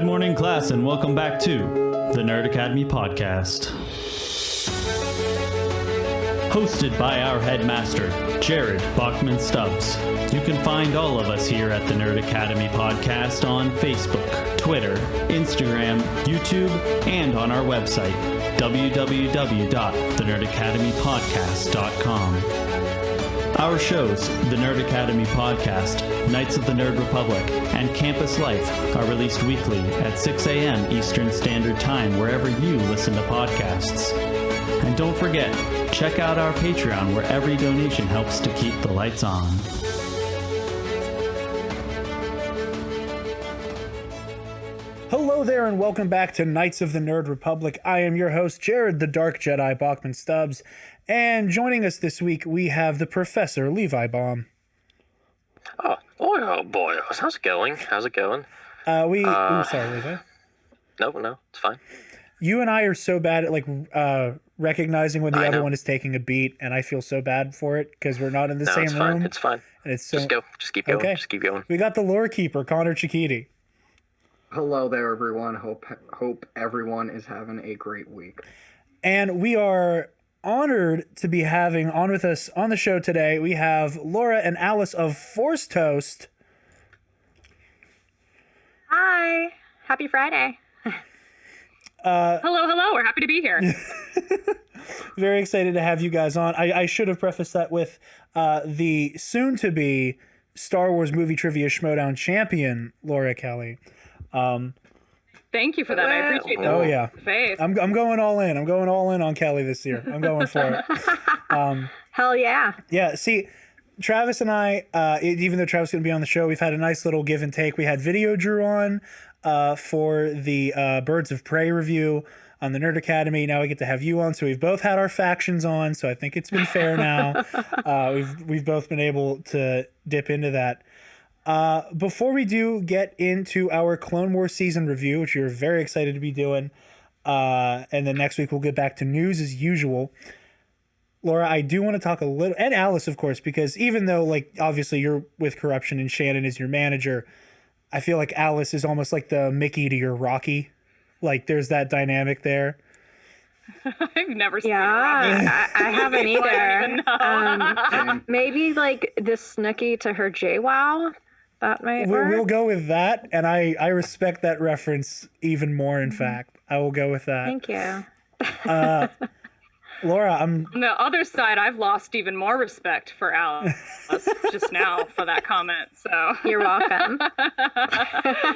Good morning, class, and welcome back to the Nerd Academy podcast. Hosted by our headmaster, Jared Bachman Stubbs. You can find all of us here at the Nerd Academy podcast on Facebook, Twitter, Instagram, YouTube, and on our website, www.thenerdacademypodcast.com. Our shows, the Nerd Academy Podcast, Knights of the Nerd Republic, and Campus Life are released weekly at 6 a.m. Eastern Standard Time wherever you listen to podcasts. And don't forget, check out our Patreon where every donation helps to keep the lights on. Hello there and welcome back to Knights of the Nerd Republic. I am your host, Jared the Dark Jedi Bachman Stubbs. And joining us this week, we have the Professor Levi Baum. Oh boy. How's it going? Sorry, Levi. No, it's fine. You and I are so bad at recognizing when the other one is taking a beat, and I feel so bad for it because we're not in the same room. It's fine. And it's so... Just keep going. Okay. Just keep going. We got the lore keeper, Connor Chikiti. Hello there, everyone. Hope everyone is having a great week. And we are honored to be having on with us on the show today. We have Laura and Alyce of ForceToast. Hi. Happy Friday. Hello. We're happy to be here. Very excited to have you guys on. I should have prefaced that with the soon-to-be Star Wars movie trivia Schmoedown champion, Laura Kelly. Thank you for that. I appreciate that. Oh, yeah. Faith. I'm going all in. I'm going all in on Kelly this year. I'm going for it. Hell yeah. Yeah, see, Travis and I, even though Travis is going to be on the show, we've had a nice little give and take. We had Video Drew on for the Birds of Prey review on the Nerd Academy. Now we get to have you on. So we've both had our factions on. So I think it's been fair now. We've both been able to dip into that. Before we do get into our Clone Wars season review, which you're very excited to be doing, and then next week we'll get back to news as usual. Laura, I do want to talk a little, and Alyce, of course, because even though, obviously you're with Corruption and Shannon is your manager, I feel like Alyce is almost like the Mickey to your Rocky. There's that dynamic there. I've never seen Rocky. I haven't either. Maybe the Snooki to her JWoww. That might work. We'll go with that, and I respect that reference even more, in fact. I will go with that. Thank you. Laura, On the other side, I've lost even more respect for Alyce just now for that comment. So you're welcome.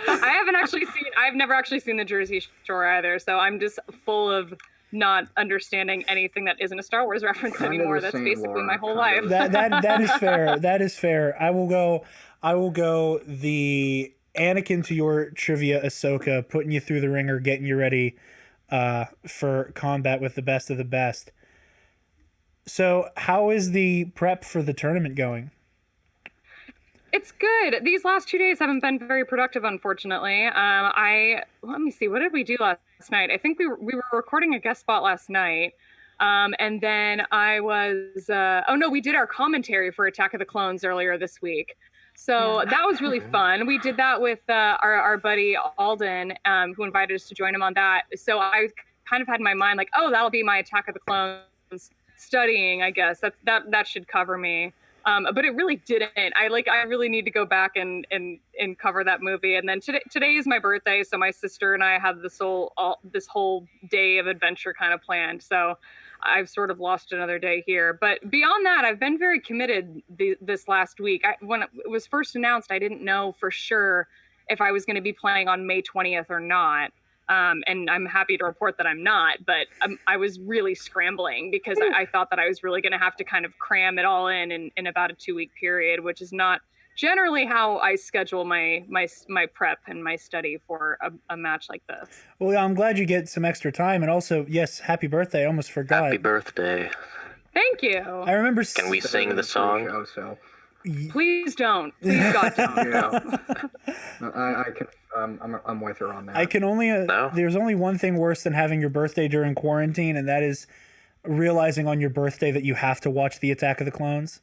I've never actually seen the Jersey Shore either, so I'm just full of not understanding anything that isn't a Star Wars reference anymore. That's basically Laura, my whole life. That is fair. That is fair. I will go the Anakin to your trivia Ahsoka, putting you through the ringer, getting you ready for combat with the best of the best. So how is the prep for the tournament going? It's good. These last 2 days haven't been very productive, unfortunately. Let me see. What did we do last night? I think we were recording a guest spot last night. And then we did our commentary for Attack of the Clones earlier this week. So that was really fun. We did that with our buddy Alden, who invited us to join him on that. So I kind of had in my mind that'll be my Attack of the Clones studying, I guess. That should cover me. But it really didn't. I really need to go back and cover that movie. And then today is my birthday, so my sister and I have this whole day of adventure kind of planned. So I've sort of lost another day here. But beyond that, I've been very committed this last week. When it was first announced, I didn't know for sure if I was going to be playing on May 20th or not. And I'm happy to report that I'm not, but I was really scrambling because I thought that I was really going to have to kind of cram it all in about a 2-week period, which is not generally how I schedule my prep and my study for a match like this. Well, I'm glad you get some extra time. And also, yes, happy birthday. I almost forgot. Happy birthday. Thank you. I remember. Can we sing the song? Please don't. Please God don't. I can. I'm with her on that. I can only. No? There's only one thing worse than having your birthday during quarantine, and that is realizing on your birthday that you have to watch the Attack of the Clones.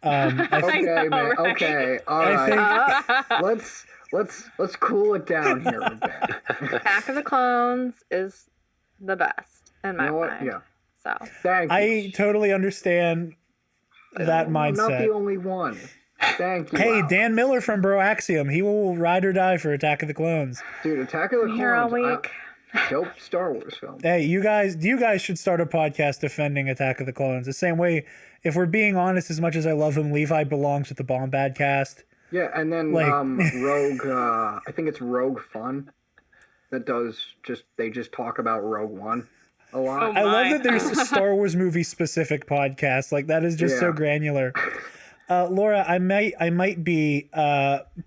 Okay, man. Okay, all right. let's cool it down here a bit. Attack of the Clones is the best in my You know what? mind. Yeah. So Thank you. I totally understand that mindset. I'm not the only one. Thank you. Hey, Alex. Dan Miller from Bro Axiom. He will ride or die for Attack of the Clones. Dude, Attack of the I'm here all Clones. week. Dope Star Wars film. Hey, you guys should start a podcast defending Attack of the Clones. The same way, if we're being honest, as much as I love him, Levi belongs with the Bombad cast. Yeah, and then Like- Rogue, I think it's Rogue Fun that they just talk about Rogue One a lot. Oh, I love my. that there's a Star Wars movie specific podcast. Like that is just so Yeah. granular. Laura, I might be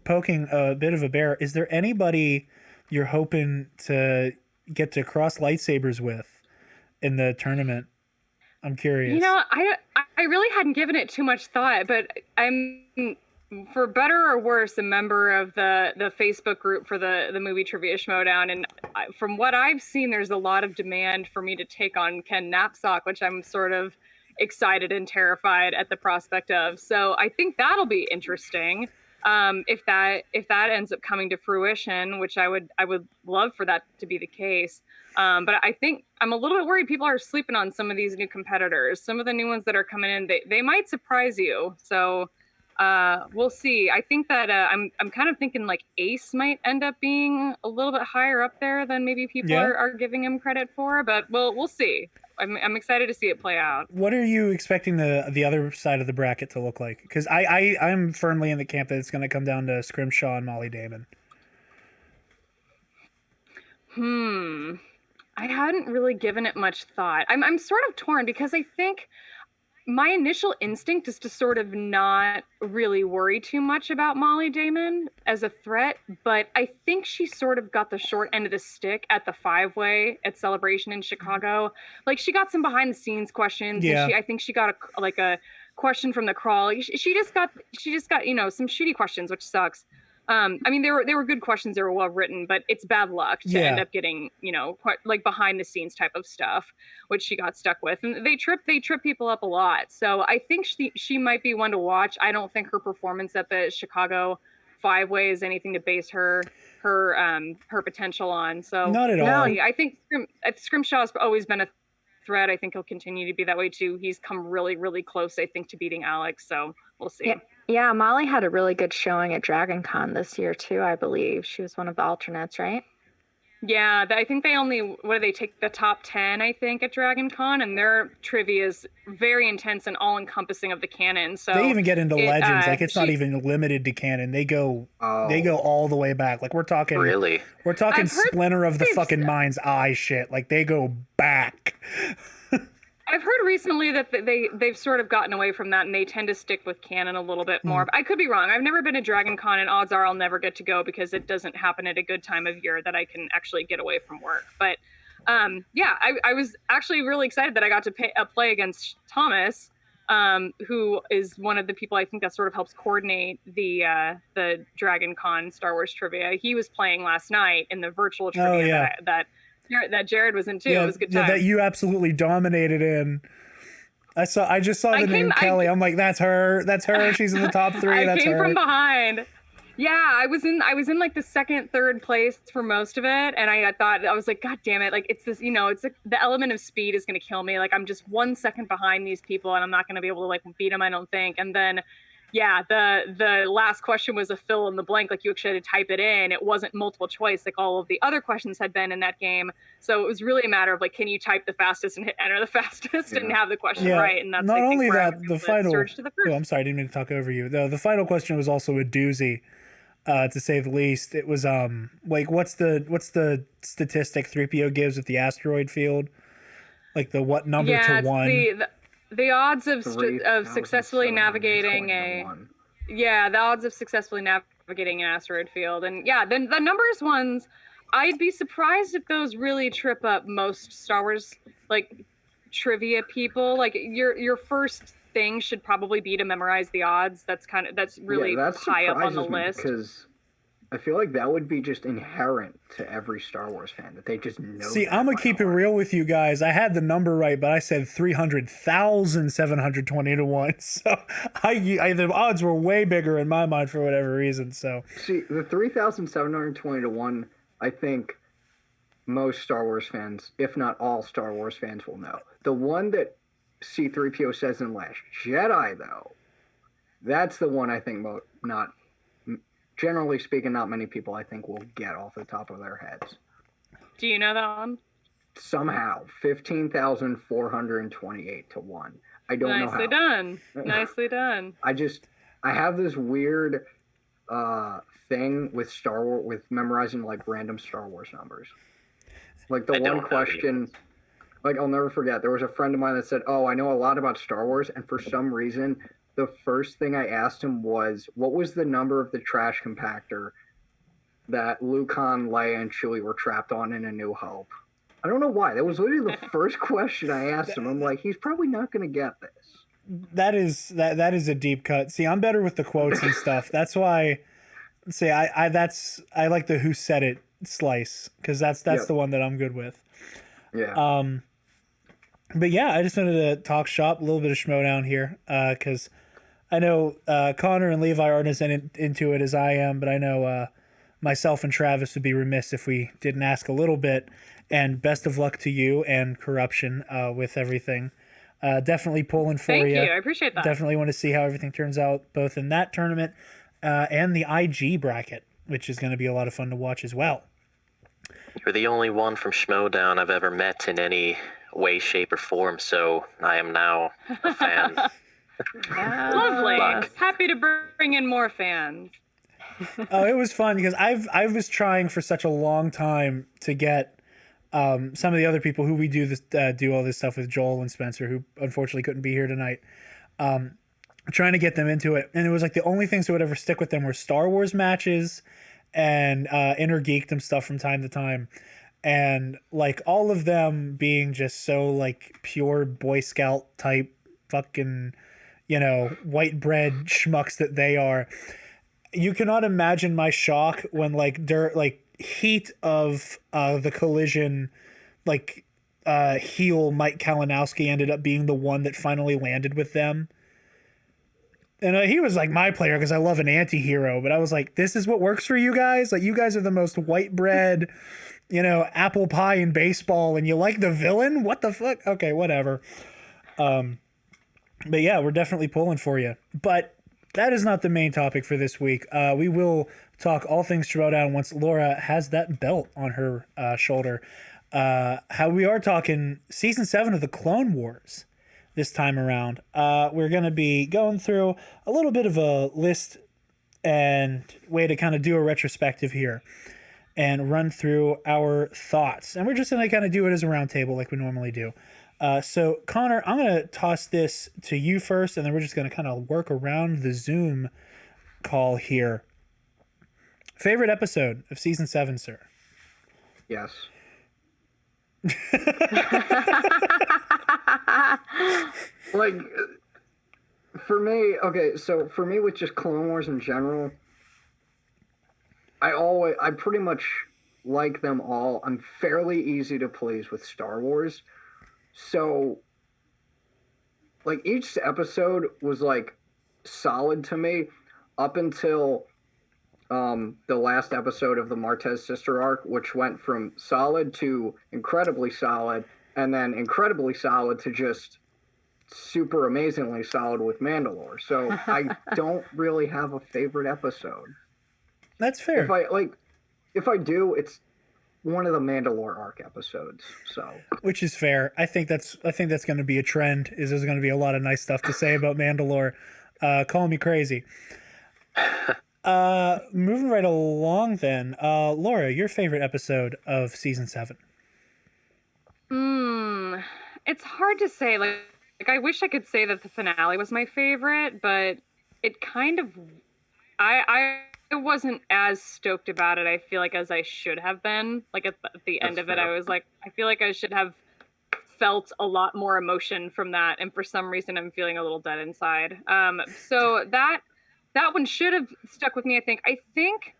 poking a bit of a bear. Is there anybody you're hoping to get to cross lightsabers with in the tournament? I'm curious. You know, I really hadn't given it too much thought, but I'm, for better or worse, a member of the Facebook group for the movie Trivia Schmoedown, and from what I've seen, there's a lot of demand for me to take on Ken Knapsack, which I'm sort of excited and terrified at the prospect of. So I think that'll be interesting. If that ends up coming to fruition, which I would love for that to be the case. But I think I'm a little bit worried people are sleeping on some of these new competitors. Some of the new ones that are coming in, they might surprise you. So we'll see. I think that I'm kind of thinking like Ace might end up being a little bit higher up there than maybe people are giving him credit for. But we'll see. I'm excited to see it play out. What are you expecting the other side of the bracket to look like? Because I'm firmly in the camp that it's going to come down to Scrimshaw and Molly Damon. I hadn't really given it much thought. I'm sort of torn because I think my initial instinct is to sort of not really worry too much about Molly Damon as a threat, but I think she sort of got the short end of the stick at the 5-way at Celebration in Chicago. Like she got some behind the scenes questions. Yeah. And I think she got a question from the crawl. Like, she just got some shitty questions, which sucks. I mean, they were good questions. They were well written, but it's bad luck to end up getting, quite, like behind the scenes type of stuff, which she got stuck with. And they trip people up a lot. So I think she might be one to watch. I don't think her performance at the Chicago 5-way is anything to base her potential on. So Not at all. No, I think Scrimshaw's always been a threat. I think he'll continue to be that way too. He's come really, really close, I think, to beating Alex. So we'll see. Yeah, Molly had a really good showing at Dragon Con this year too, I believe. She was one of the alternates, right? Yeah, I think they take the top 10, I think, at Dragon Con, and their trivia is very intense and all-encompassing of the canon. So they even get into legends. Like it's not even limited to canon. They go all the way back. Like we're talking Really? We're talking Splinter of the fucking Mind's Eye shit. Like they go back. I've heard recently that they've sort of gotten away from that and they tend to stick with canon a little bit more. But I could be wrong. I've never been to Dragon Con, and odds are I'll never get to go because it doesn't happen at a good time of year that I can actually get away from work. But I was actually really excited that I got to play against Thomas, who is one of the people I think that sort of helps coordinate the Dragon Con Star Wars trivia. He was playing last night in the virtual trivia that Jared was in too. It was a good time. That you absolutely dominated in. I just saw the name Kelly. I'm like, that's her. She's in the top 3. I came from behind. Yeah, I was in like the second, third place for most of it, and I was like, God damn it! Like it's this, the element of speed is gonna kill me. Like I'm just 1 second behind these people, and I'm not gonna be able to like beat them. I don't think. And then, yeah, the last question was a fill in the blank. Like you actually had to type it in. It wasn't multiple choice like all of the other questions had been in that game. So it was really a matter of like, can you type the fastest and hit enter the fastest and have the question right? And that's not only that, the final. Oh, I'm sorry, I didn't mean to talk over you. The final question was also a doozy, to say the least. It was like what's the statistic 3PO gives with the asteroid field? Like the what number to 1? The odds of successfully navigating the odds of successfully navigating an asteroid field. And yeah, then the numbers ones, I'd be surprised if those really trip up most Star Wars like trivia people. Like your first thing should probably be to memorize the odds. That's really high up on the list. Because I feel like that would be just inherent to every Star Wars fan that they just know. See, I'm gonna keep it real with you guys. I had the number right, but I said 300,720 to 1. So the odds were way bigger in my mind for whatever reason. So see, the 3,720 to 1, I think most Star Wars fans, if not all Star Wars fans, will know. The one that C-3PO says in Last Jedi, though, that's the one I think not. Generally speaking, not many people, I think, will get off the top of their heads. Do you know that one? Somehow, 15,428 to 1. I don't know how. Nicely done. Nicely done. I have this weird thing with Star Wars, with memorizing like random Star Wars numbers. Like the one question, like I'll never forget, there was a friend of mine that said, "Oh, I know a lot about Star Wars," and for some reason, the first thing I asked him was, what was the number of the trash compactor that Luke, Han, Leia, and Chewie were trapped on in A New Hope? I don't know why. That was literally the first question I asked him. I'm like, he's probably not going to get this. that is a deep cut. See, I'm better with the quotes and stuff. That's why. See, I like the who said it slice, because that's the one that I'm good with. Yeah. But yeah, I just wanted to talk shop, a little bit of Schmoedown here, because I know Connor and Levi aren't as into it as I am, but I know myself and Travis would be remiss if we didn't ask a little bit. And best of luck to you and Corruption with everything. Definitely pulling for you. Thank you. I appreciate that. Definitely want to see how everything turns out, both in that tournament and the IG bracket, which is going to be a lot of fun to watch as well. You're the only one from Schmoedown I've ever met in any way, shape, or form, so I am now a fan. Lovely. Happy to bring in more fans. Oh, it was fun because I was trying for such a long time to get some of the other people who we do all this stuff with, Joel and Spencer, who unfortunately couldn't be here tonight. Trying to get them into it, and it was like the only things that would ever stick with them were Star Wars matches and inner geekdom stuff from time to time, and like all of them being just so like pure Boy Scout type fucking, white bread schmucks that they are. You cannot imagine my shock when heat of the collision, heel Mike Kalinowski ended up being the one that finally landed with them. And he was like my player because I love an anti-hero, but I was like, this is what works for you guys? Like, you guys are the most white bread, apple pie in baseball, and you like the villain? What the fuck? Okay, whatever. But yeah, we're definitely pulling for you. But that is not the main topic for this week. We will talk all things Schmoedown once Laura has that belt on her shoulder. How we are talking Season 7 of the Clone Wars this time around. We're going to be going through a little bit of a list and way to kind of do a retrospective here and run through our thoughts. And we're just going to kind of do it as a round table like we normally do. So, Connor, I'm going to toss this to you first, and then we're just going to kind of work around the Zoom call here. Favorite episode of Season 7, sir? Yes. For me, with just Clone Wars in general, I pretty much like them all. I'm fairly easy to please with Star Wars. So, each episode was, solid to me up until the last episode of the Martez sister arc, which went from solid to incredibly solid, and then incredibly solid to just super amazingly solid with Mandalore. So, I don't really have a favorite episode. That's fair. If I do, it's one of the Mandalore arc episodes, so which is fair. I think that's going to be a trend. Is there's going to be a lot of nice stuff to say about Mandalore. Call me crazy. Moving right along, then, Laura, your favorite episode of Season 7? It's hard to say. I wish I could say that the finale was my favorite, but it kind of I wasn't as stoked about it, I feel like, as I should have been. At the end of it, I was like, I feel like I should have felt a lot more emotion from that, and for some reason I'm feeling a little dead inside. So that one should have stuck with me, I think.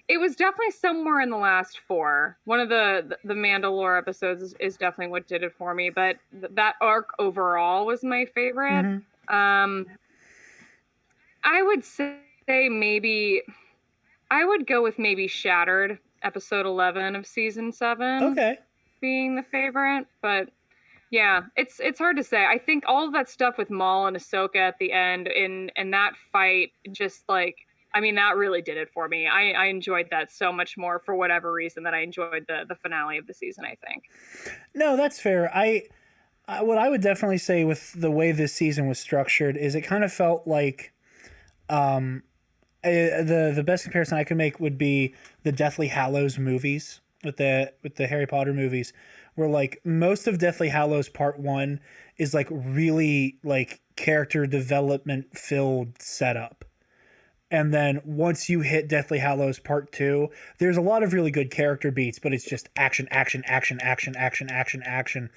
It was definitely somewhere in the last 4. One of the Mandalore episodes is definitely what did it for me, but that arc overall was my favorite. Mm-hmm. I would say maybe I would go with maybe Shattered, episode 11 of season 7. Okay. Being the favorite, but yeah, it's hard to say. I think all of that stuff with Maul and Ahsoka at the end in that fight, just like, I mean, that really did it for me. I enjoyed that so much more for whatever reason that I enjoyed the finale of the season, I think. No, that's fair. What I would definitely say with the way this season was structured is it kind of felt like the best comparison I could make would be the Deathly Hallows movies with the Harry Potter movies, where like most of Deathly Hallows Part 1 is like really like character development filled setup. And then once you hit Deathly Hallows Part 2, there's a lot of really good character beats, but it's just action, action, action, action, action, action, action.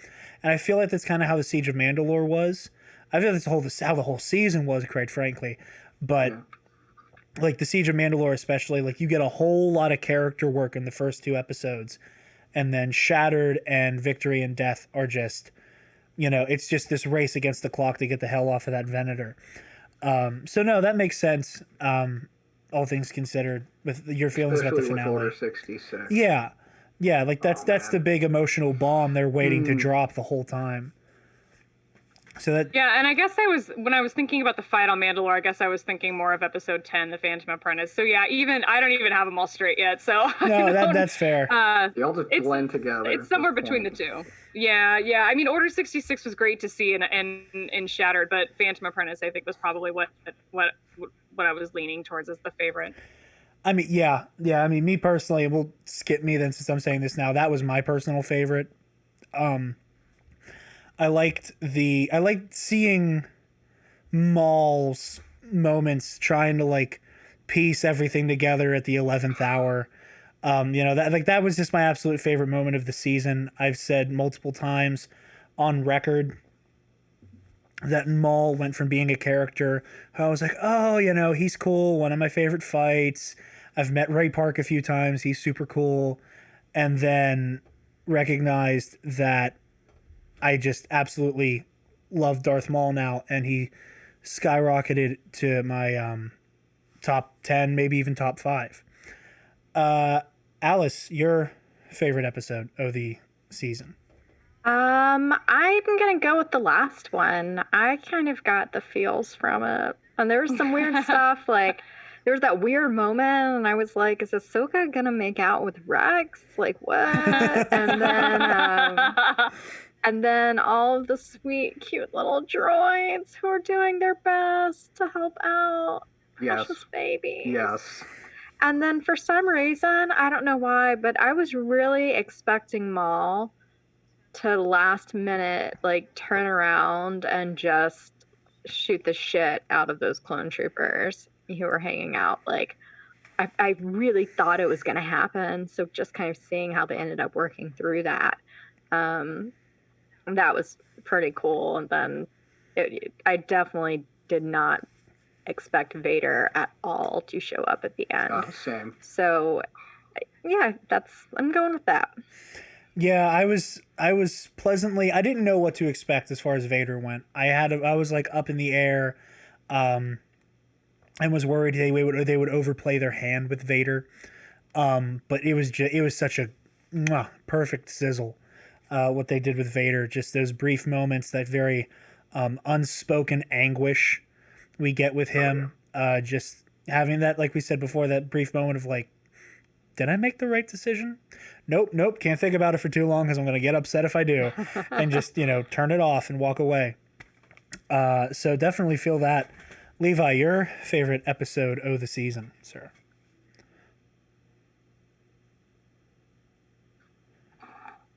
And I feel like that's kind of how the Siege of Mandalore was. I feel that's how the whole season was, quite frankly. But like the Siege of Mandalore especially, like you get a whole lot of character work in the first 2 episodes. And then Shattered and Victory and Death are just, it's just this race against the clock to get the hell off of that Venator. So no, that makes sense. All things considered, with your feelings Especially about the finale. With Order 66. Yeah, like that's the big emotional bomb they're waiting to drop the whole time. So that and I guess when I was thinking about the fight on Mandalore, I guess I was thinking more of episode 10, The Phantom Apprentice. So yeah, I don't even have them all straight yet. So no, that's fair. They all just blend together. It's somewhere between the two. Yeah. I mean, Order 66 was great to see in Shattered, but Phantom Apprentice I think was probably what I was leaning towards as the favorite. I mean, yeah. I mean, me personally, we'll skip me then since I'm saying this now. That was my personal favorite. I liked seeing Maul's moments trying to like piece everything together at the 11th hour. That was just my absolute favorite moment of the season. I've said multiple times on record that Maul went from being a character who I was like, oh, he's cool. One of my favorite fights. I've met Ray Park a few times. He's super cool. And then recognized that I just absolutely love Darth Maul now, and he skyrocketed to my top 10, maybe even top 5. Alyce, your favorite episode of the season? I'm gonna go with the last one. I kind of got the feels from it, and there was some weird stuff. Like there was that weird moment, and I was like, "Is Ahsoka gonna make out with Rex? Like what?" And then all of the sweet, cute little droids who are doing their best to help out precious babies. Yes. And then for some reason, I don't know why, but I was really expecting Maul to last minute like turn around and just shoot the shit out of those clone troopers who were hanging out. Like I really thought it was going to happen. So just kind of seeing how they ended up working through that. That was pretty cool. And then I definitely did not expect Vader at all to show up at the end. Same. So yeah, I'm going with that. Yeah, I was pleasantly, I didn't know what to expect as far as Vader went. I was like up in the air, and was worried they would overplay their hand with Vader. But it was such a perfect sizzle. What they did with Vader, just those brief moments, that very unspoken anguish we get with him, just having that, like we said before, that brief moment of like, did I make the right decision? Nope, can't think about it for too long because I'm going to get upset if I do, and just, turn it off and walk away. So definitely feel that. Levi, your favorite episode of the season, sir?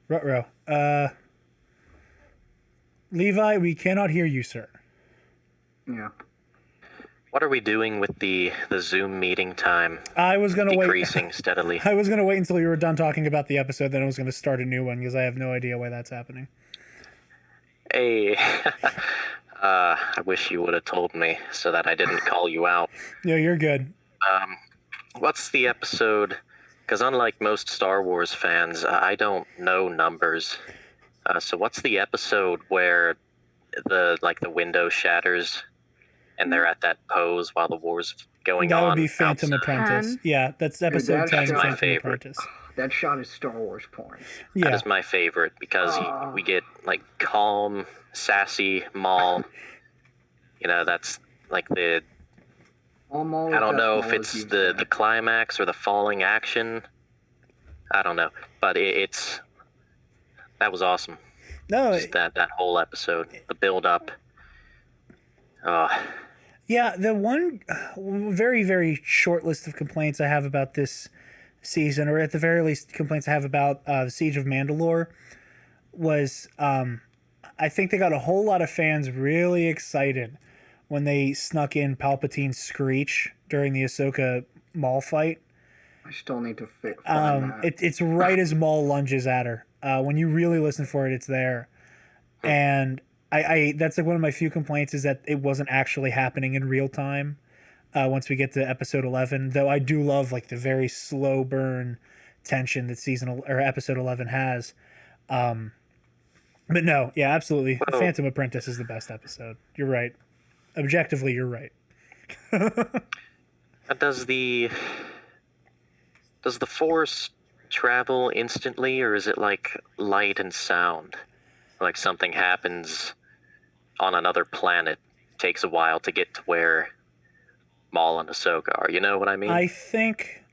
Ruh-roh. Levi, we cannot hear you, sir. Yeah. What are we doing with the Zoom meeting time? I was going to wait. Decreasing steadily. I was going to wait until you were done talking about the episode, then I was going to start a new one because I have no idea why that's happening. Hey, I wish you would have told me so that I didn't call you out. Yeah, you're good. What's the episode Because unlike most Star Wars fans, I don't know numbers. So what's the episode where the window shatters and they're at that pose while the war's going on? That would be Phantom outside? Apprentice. Yeah, that's episode 10 That's of my Phantom favorite. Apprentice. That shot is Star Wars porn. Yeah. That is my favorite because we get like calm, sassy Maul. That's like the. I don't know if it's the climax or the falling action. I don't know, but that was awesome. No, just that whole episode, the build up. Yeah, the one very, very short list of complaints I have about this season, or at the very least complaints I have about the Siege of Mandalore, was I think they got a whole lot of fans really excited when they snuck in Palpatine's screech during the Ahsoka Maul fight. I still need to find that. It's right as Maul lunges at her. When you really listen for it, it's there. And I that's like one of my few complaints is that it wasn't actually happening in real time once we get to episode 11, though I do love like the very slow burn tension that episode 11 has. But no, yeah, absolutely. Well, Phantom Apprentice is the best episode. You're right. Objectively, you're right. Does the Force travel instantly, or is it like light and sound? Like something happens on another planet, takes a while to get to where Maul and Ahsoka are. You know what I mean? I think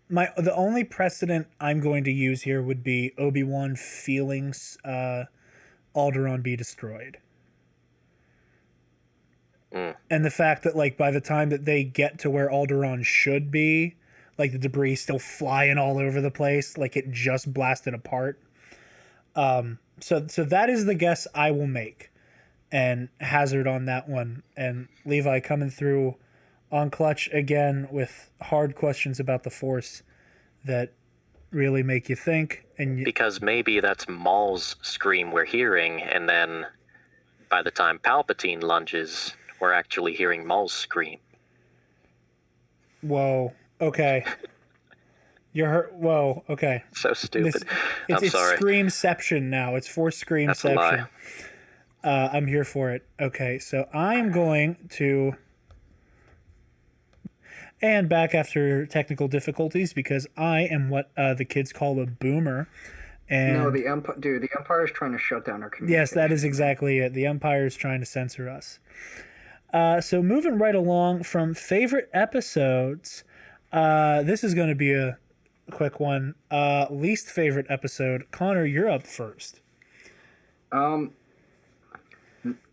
the only precedent I'm going to use here would be Obi-Wan feeling Alderaan be destroyed. And the fact that like by the time that they get to where Alderaan should be, like the debris is still flying all over the place, like it just blasted apart. So that is the guess I will make and hazard on that one. And Levi coming through on clutch again with hard questions about the Force that really make you think. Because maybe that's Maul's scream we're hearing, and then by the time Palpatine lunges, we're actually hearing Maul's scream. Whoa. Okay. Whoa. Okay. So stupid. It's sorry. Screamception now. It's Force Screamception. That's a lie. I'm here for it. Okay, so I am going to. And back after technical difficulties because I am what the kids call a boomer. And no, the Empire is trying to shut down our communication. Yes, that is exactly it. The Empire is trying to censor us. So moving right along from favorite episodes, this is going to be a quick one. Least favorite episode. Connor, you're up first.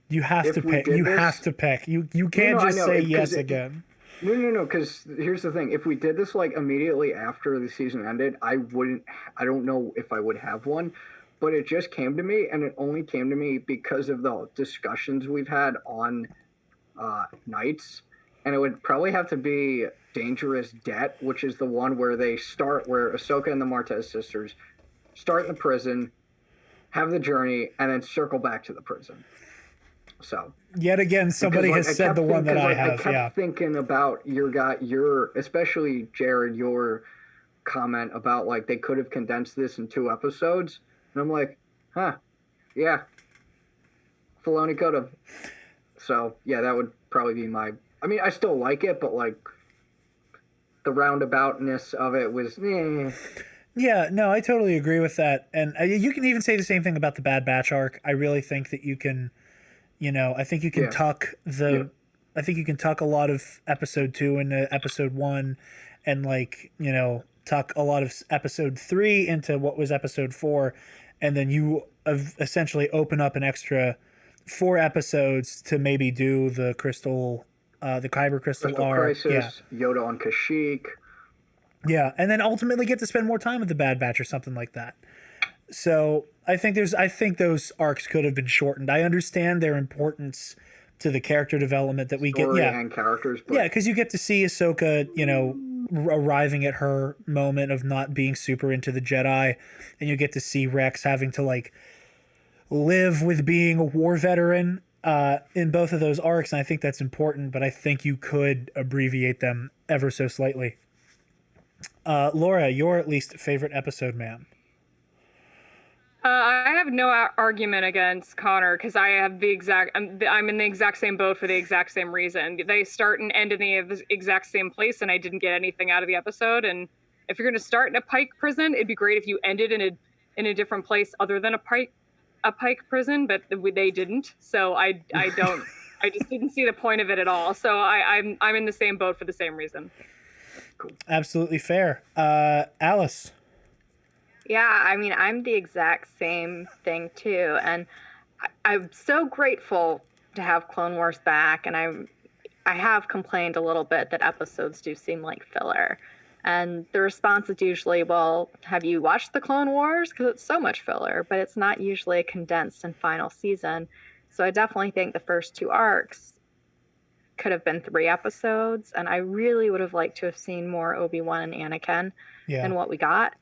You have to pick. You have to pick. You can't just say yes again. No, because here's the thing. If we did this like immediately after the season ended, I don't know if I would have one, but it just came to me, and it only came to me because of the discussions we've had on Nights, and it would probably have to be Dangerous Debt, which is the one where where Ahsoka and the Martez sisters start in the prison, have the journey, and then circle back to the prison. So yet again, somebody has said the one that I have. I kept thinking about especially Jared, your comment about like they could have condensed this in 2 episodes, and I'm like, yeah, Filoni could have. So yeah, that would probably be my. I mean, I still like it, but like the roundaboutness of it was. Yeah, no, I totally agree with that, and you can even say the same thing about the Bad Batch arc. I really think that you can. I think you can tuck I think you can tuck a lot of episode 2 into episode 1 and tuck a lot of episode 3 into what was episode 4, and then you essentially open up an extra 4 episodes to maybe do the the Kyber Crystal arc. Crisis, Yoda on Kashyyyk. Yeah, and then ultimately get to spend more time with the Bad Batch or something like that. So I think those arcs could have been shortened. I understand their importance to the character development that we Story get. And characters. But... Yeah, because you get to see Ahsoka, arriving at her moment of not being super into the Jedi, and you get to see Rex having to live with being a war veteran in both of those arcs, and I think that's important. But I think you could abbreviate them ever so slightly. Laura, your least favorite episode, ma'am. I have no argument against Connor because I have I'm in the exact same boat for the exact same reason. They start and end in the exact same place, and I didn't get anything out of the episode. And if you're going to start in a Pike prison, it'd be great if you ended in a different place other than a Pike prison, but they didn't. So I just didn't see the point of it at all. So I'm in the same boat for the same reason. Cool. Absolutely fair. Alyce. Yeah, I mean, I'm the exact same thing too, and I'm so grateful to have Clone Wars back. And I have complained a little bit that episodes do seem like filler, and the response is usually, "Well, have you watched the Clone Wars? Because it's so much filler." But it's not usually a condensed and final season. So I definitely think the first 2 arcs could have been 3 episodes, and I really would have liked to have seen more Obi-Wan and Anakin than what we got.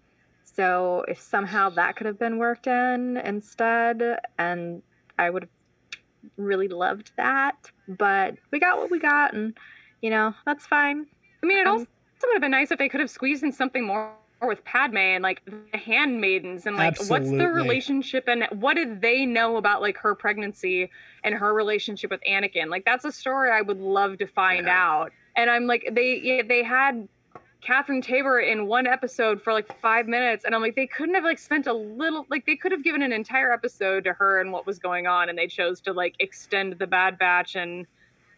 So if somehow that could have been worked in instead, and I would have really loved that. But we got what we got, and, that's fine. I mean, it also would have been nice if they could have squeezed in something more with Padme and, like, the handmaidens and, like, Absolutely. What's the relationship and what did they know about, like, her pregnancy and her relationship with Anakin? Like, that's a story I would love to find out. And I'm like, they had Catherine Tabor in one episode for like 5 minutes, and I'm like, they couldn't have like spent a little, like they could have given an entire episode to her and what was going on, and they chose to like extend the Bad Batch and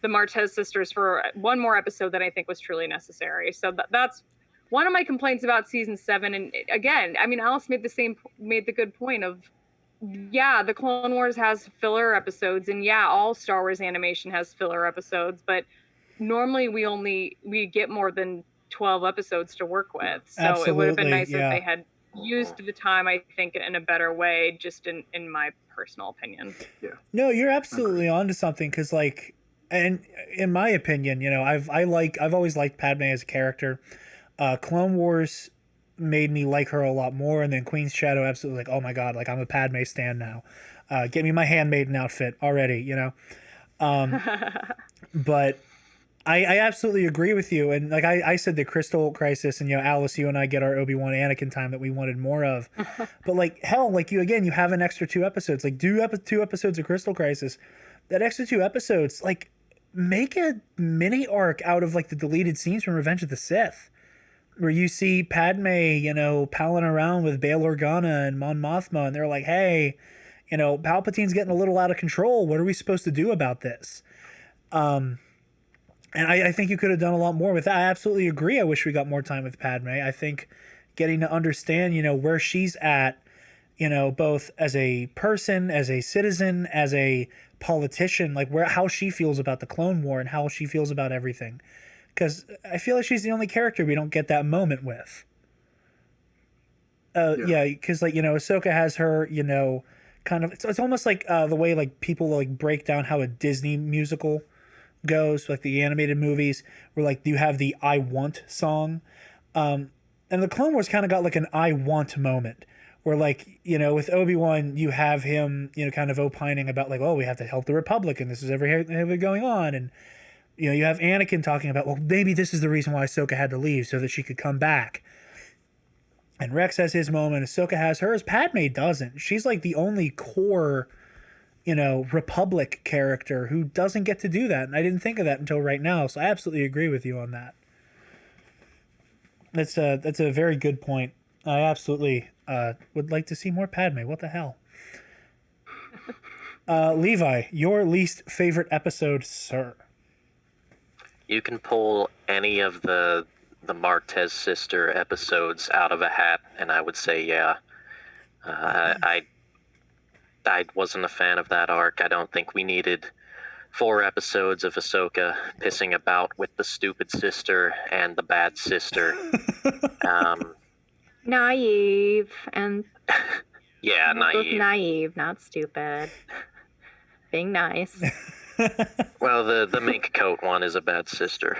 the Martez sisters for one more episode that I think was truly necessary. So that's one of my complaints about season 7. And again, I mean, Alyce made the good point of, yeah, the Clone Wars has filler episodes, and yeah, all Star Wars animation has filler episodes, but normally we get more than 12 episodes to work with. So Absolutely, it would have been nice if they had used the time, I think, in a better way, just in my personal opinion. Yeah. No, you're absolutely onto something, because like, and in my opinion, I've always liked Padme as a character. Clone Wars made me like her a lot more, and then Queen's Shadow, absolutely, like, oh my god, like I'm a Padme stan now. Get me my handmaiden outfit already, but I absolutely agree with you. And like I said, the Crystal Crisis, and Alyce, you and I get our Obi-Wan Anakin time that we wanted more of. But like, hell, like you have an extra 2 episodes. Like, do 2 episodes of Crystal Crisis. That extra 2 episodes, like, make a mini arc out of like the deleted scenes from Revenge of the Sith, where you see Padme, palling around with Bail Organa and Mon Mothma, and they're like, hey, Palpatine's getting a little out of control. What are we supposed to do about this? And I think you could have done a lot more with that. I absolutely agree. I wish we got more time with Padme. I think getting to understand, where she's at, both as a person, as a citizen, as a politician, like how she feels about the Clone War and how she feels about everything. Because I feel like she's the only character we don't get that moment with. Yeah, because like, Ahsoka has her, kind of, it's almost like the way like people like break down how a Disney musical goes, like the animated movies, where like you have the I Want song, and the Clone Wars kind of got like an I Want moment, where like, with Obi-Wan, you have him, kind of opining about like, oh, we have to help the Republic, and this is everything going on, and you have Anakin talking about, well, maybe this is the reason why Ahsoka had to leave, so that she could come back. And Rex has his moment, Ahsoka has hers, Padme doesn't. She's like the only core Republic character who doesn't get to do that. And I didn't think of that until right now. So I absolutely agree with you on that. That's a very good point. I absolutely would like to see more Padme. What the hell? Levi, your least favorite episode, sir? You can pull any of the Martez sister episodes out of a hat, and I would say, yeah. I wasn't a fan of that arc. I don't think we needed 4 episodes of Ahsoka pissing about with the stupid sister and the bad sister. Naive and yeah, naive, not stupid. Being nice. Well, the mink coat one is a bad sister.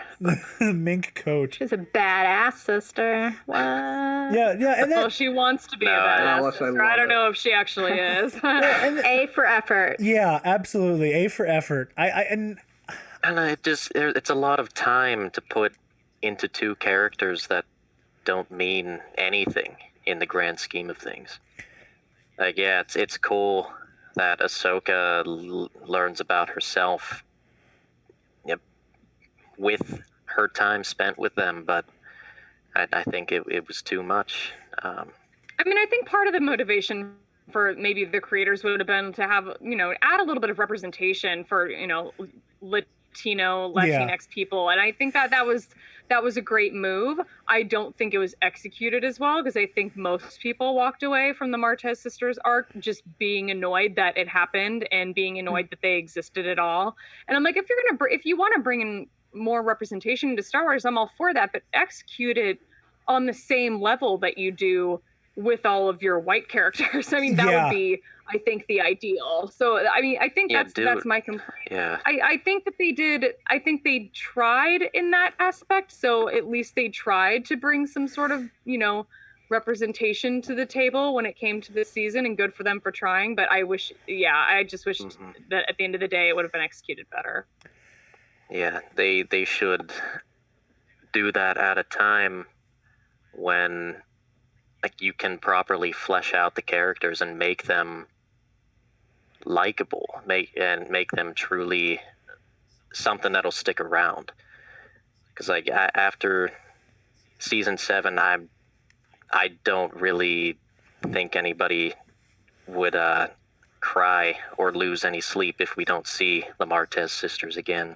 Mink coat. She's a badass sister. What? Yeah, and well, she wants to be a badass sister. I don't know if she actually is. A for effort. Yeah, absolutely. A for effort. And it's a lot of time to put into 2 characters that don't mean anything in the grand scheme of things. Like, yeah, it's cool that Ahsoka learns about herself, yep, with her time spent with them, but I think it was too much. I mean, I think part of the motivation for maybe the creators would have been to have, add a little bit of representation for, Latino, Latinx people. And I think that was a great move. I don't think it was executed as well, because I think most people walked away from the Martez sisters arc just being annoyed that it happened and being annoyed that they existed at all. And I'm like, if you want to bring in more representation into Star Wars, I'm all for that, but execute it on the same level that you do with all of your white characters. I mean, that would be, I think, the ideal. So, I mean, I think that's my complaint. Yeah. I think that they tried in that aspect. So at least they tried to bring some sort of, representation to the table when it came to this season, and good for them for trying. But I just wish that at the end of the day, it would have been executed better. Yeah, they should do that at a time when, like, you can properly flesh out the characters and make them likable, make them truly something that'll stick around. Because, like, after season 7, I don't really think anybody would cry or lose any sleep if we don't see the Martez sisters again.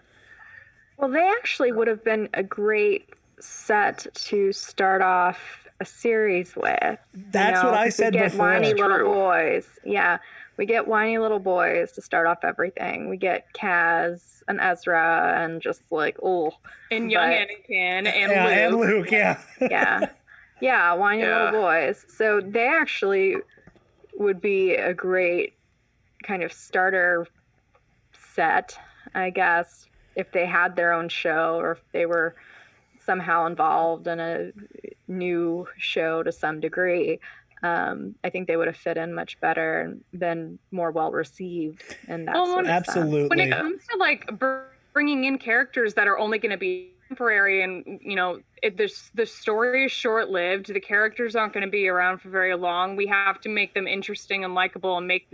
Well, they actually would have been a great set to start off a series with. That's what I said before. We get whiny little boys. Yeah, we get whiny little boys to start off everything. We get Kaz and Ezra and just like, and young Anakin and Luke. Yeah, whiny little boys. So they actually would be a great kind of starter set, I guess, if they had their own show, or if they were somehow involved in a new show to some degree. I think they would have fit in much better and been more well received in that sort of absolutely sense. When it comes to like bringing in characters that are only going to be temporary, and the story is short-lived, the characters aren't going to be around for very long, we have to make them interesting and likable and make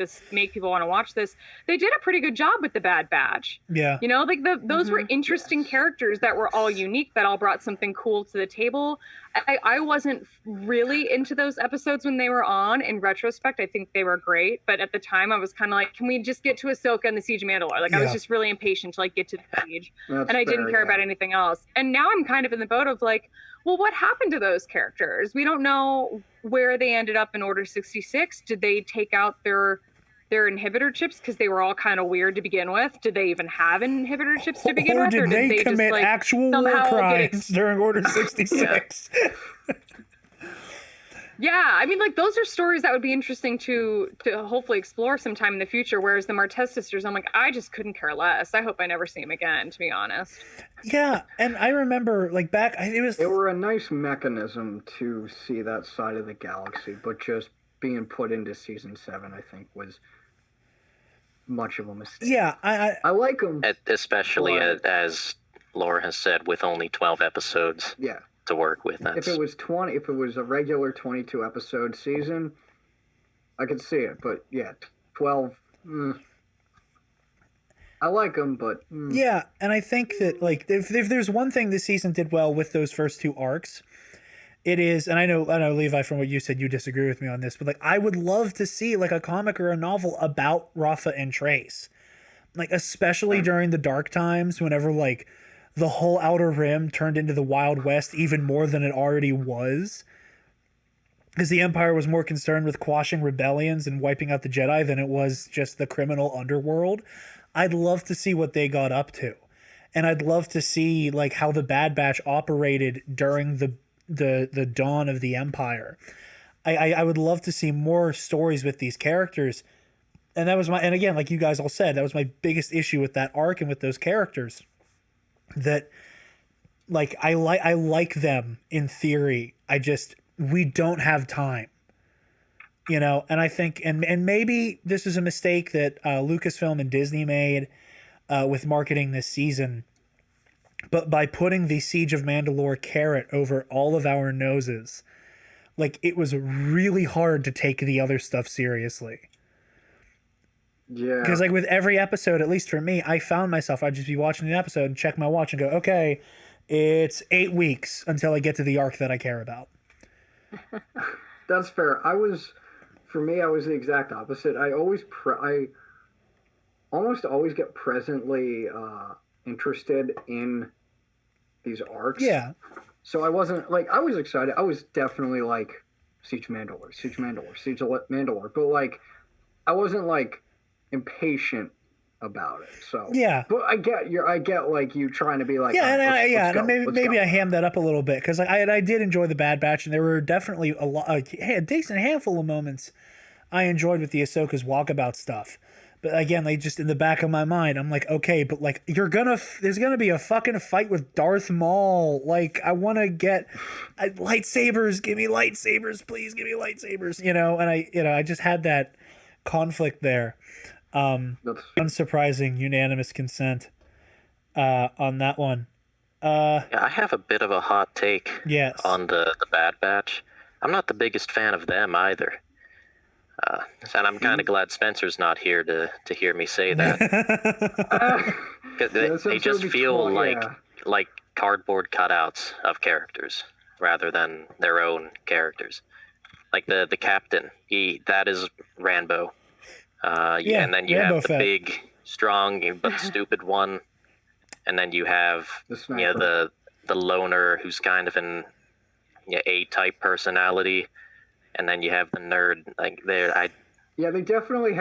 people want to watch this. They did a pretty good job with the Bad Batch. Those were interesting characters that were all unique, that all brought something cool to the table. I wasn't really into those episodes when they were on. In retrospect, I think they were great, but at the time I was kind of like, can we just get to Ahsoka and the Siege of Mandalore? I was just really impatient to like get to the siege, and I didn't care about anything else. And now I'm kind of in the boat of like, well, what happened to those characters? We don't know where they ended up in Order 66. Did they take out their inhibitor chips because they were all kind of weird to begin with? Did they even have inhibitor chips to begin with? Or did they commit just, like, actual war crimes during Order 66? Yeah, I mean, like, those are stories that would be interesting to hopefully explore sometime in the future, whereas the Martez sisters, I'm like, I just couldn't care less. I hope I never see them again, to be honest. Yeah, and I remember, like, they were a nice mechanism to see that side of the galaxy, but just being put into season 7, I think, was much of a mistake. Yeah, I like them. Especially, as Laura has said, with only 12 episodes. Yeah. To work with. If it was a regular 22 episode season, I could see it. But yeah, 12. I like them, but yeah, and I think that like if there's one thing this season did well with those first 2 arcs, it is, and I know Levi, from what you said, you disagree with me on this, but like I would love to see like a comic or a novel about Rafa and Trace, like especially during the dark times, whenever like the whole Outer Rim turned into the Wild West even more than it already was, because the Empire was more concerned with quashing rebellions and wiping out the Jedi than it was just the criminal underworld. I'd love to see what they got up to, and I'd love to see like how the Bad Batch operated during the dawn of the Empire. I would love to see more stories with these characters, and that was and again, like you guys all said, that was my biggest issue with that arc and with those characters. That like I like them in theory. We don't have time, and I think and maybe this is a mistake that Lucasfilm and Disney made with marketing this season, but by putting the Siege of Mandalore carrot over all of our noses, like, it was really hard to take the other stuff seriously. Yeah. Because, like, with every episode, at least for me, I found myself, I'd just be watching an episode and check my watch and go, okay, it's 8 weeks until I get to the arc that I care about. That's fair. For me, I was the exact opposite. I almost always get presently interested in these arcs. Yeah. So I wasn't, like, I was excited. I was definitely like, Siege of Mandalore, Siege of Mandalore, Siege of Mandalore. But, like, I wasn't, like, impatient about it. So yeah, but I get like you trying to be like, yeah, right, and maybe I hammed that up a little bit because I did enjoy the Bad Batch, and there were definitely a decent handful of moments I enjoyed with the Ahsoka's walkabout stuff. But again, like, just in the back of my mind, I'm like, okay, but, like, there's gonna be a fucking fight with Darth Maul. Like, I want to get lightsabers. Give me lightsabers, please. Give me lightsabers. And I just had that conflict there. Unsurprising unanimous consent on that one. Yeah, I have a bit of a hot take on the Bad Batch. I'm not the biggest fan of them either. And I'm kind of glad Spencer's not here to hear me say that. They just feel like cardboard cutouts of characters rather than their own characters. Like the captain, that is Rambo. And then you Rambo have the big, strong but stupid one, and then you have the loner who's kind of an A-type personality, and then you have the nerd. Like they definitely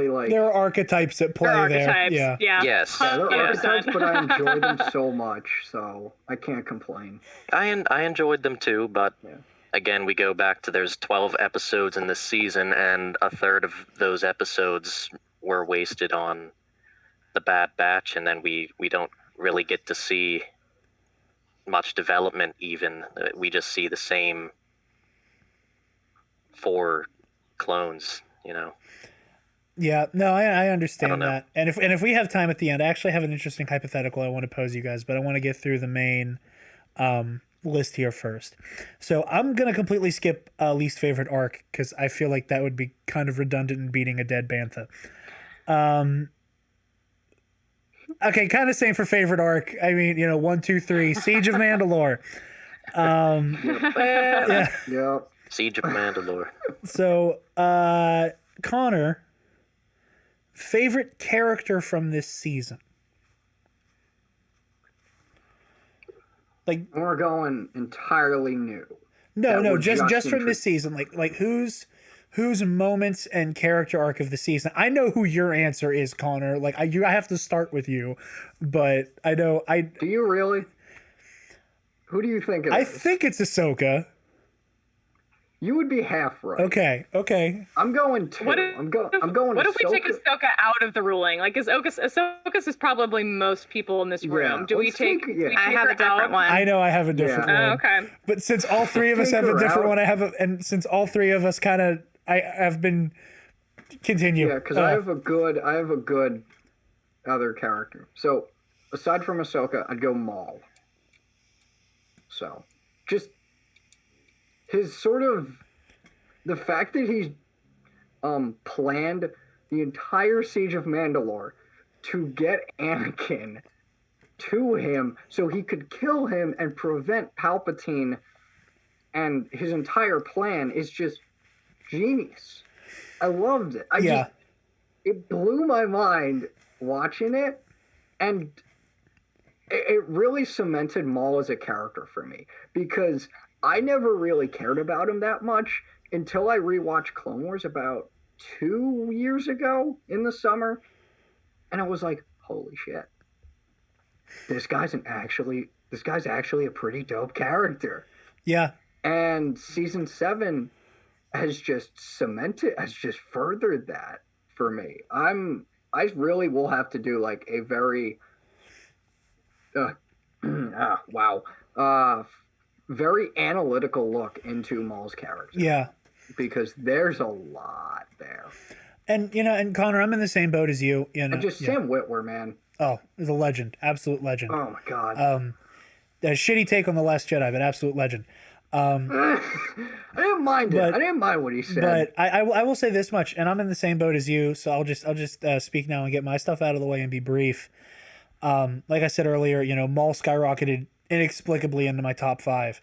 like there are archetypes at play there. Archetypes. Yeah. Yes. Yeah, they're archetypes, but I enjoy them so much, so I can't complain. I enjoyed them too, but. Yeah. Again, we go back to there's 12 episodes in this season, and a third of those episodes were wasted on the Bad Batch, and then we don't really get to see much development even. We just see the same 4 clones, Yeah, no, I understand that. And if we have time at the end, I actually have an interesting hypothetical I want to pose you guys, but I want to get through the main list here first. So I'm going to completely skip least favorite arc because I feel like that would be kind of redundant in beating a dead bantha. Okay, kind of same for favorite arc. I mean, 1, 2, 3, Siege of Mandalore. Yeah. Siege of Mandalore. So, Connor, favorite character from this season? Like, we're going entirely new. No, just from this season. Like whose moments and character arc of the season? I know who your answer is, Connor. Like, I have to start with you, but I know Do you really? Who do you think it is? I think it's Ahsoka. You would be half right. Okay. I'm going to. I'm going. What if we take Ahsoka out of the ruling? Like, Ahsoka's is probably most people in this room. Yeah, do we take? I have a different one. I know I have a different one. Oh, okay. But since all three of us have a different one, and since all three of us I have been. Continue. Yeah, because I have a good other character. So, aside from Ahsoka, I'd go Maul. So, just. His sort of the fact that he's planned the entire Siege of Mandalore to get Anakin to him so he could kill him and prevent Palpatine, and his entire plan is just genius. I loved it. It blew my mind watching it, and it really cemented Maul as a character for me because I never really cared about him that much until I rewatched Clone Wars about 2 years ago in the summer. And I was like, holy shit. This guy's actually a pretty dope character. Yeah. And season 7 has just furthered that for me. I really will have to do like a very very analytical look into Maul's character. Yeah. Because there's a lot there. And, and Connor, I'm in the same boat as you. And just Sam Witwer, man. Oh, he's a legend, absolute legend. Oh my god. A shitty take on The Last Jedi, but absolute legend. I didn't mind it. I didn't mind what he said. But I will say this much, and I'm in the same boat as you, so I'll just speak now and get my stuff out of the way and be brief. Like I said earlier, Maul skyrocketed inexplicably into my top 5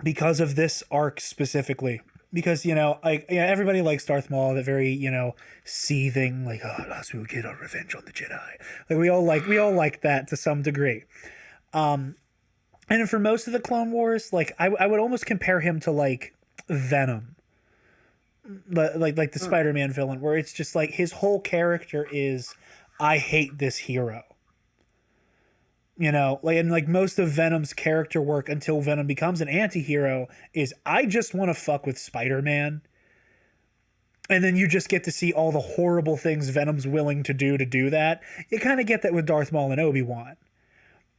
because of this arc specifically. Because everybody likes Darth Maul, that very seething, like, oh, last we would get our revenge on the Jedi. Like we all like that to some degree. And for most of the Clone Wars, like I would almost compare him to like Venom, like the Spider-Man villain, where it's just like his whole character is, I hate this hero. Like most of Venom's character work until Venom becomes an anti-hero is, I just want to fuck with Spider-Man. And then you just get to see all the horrible things Venom's willing to do that. You kind of get that with Darth Maul and Obi-Wan.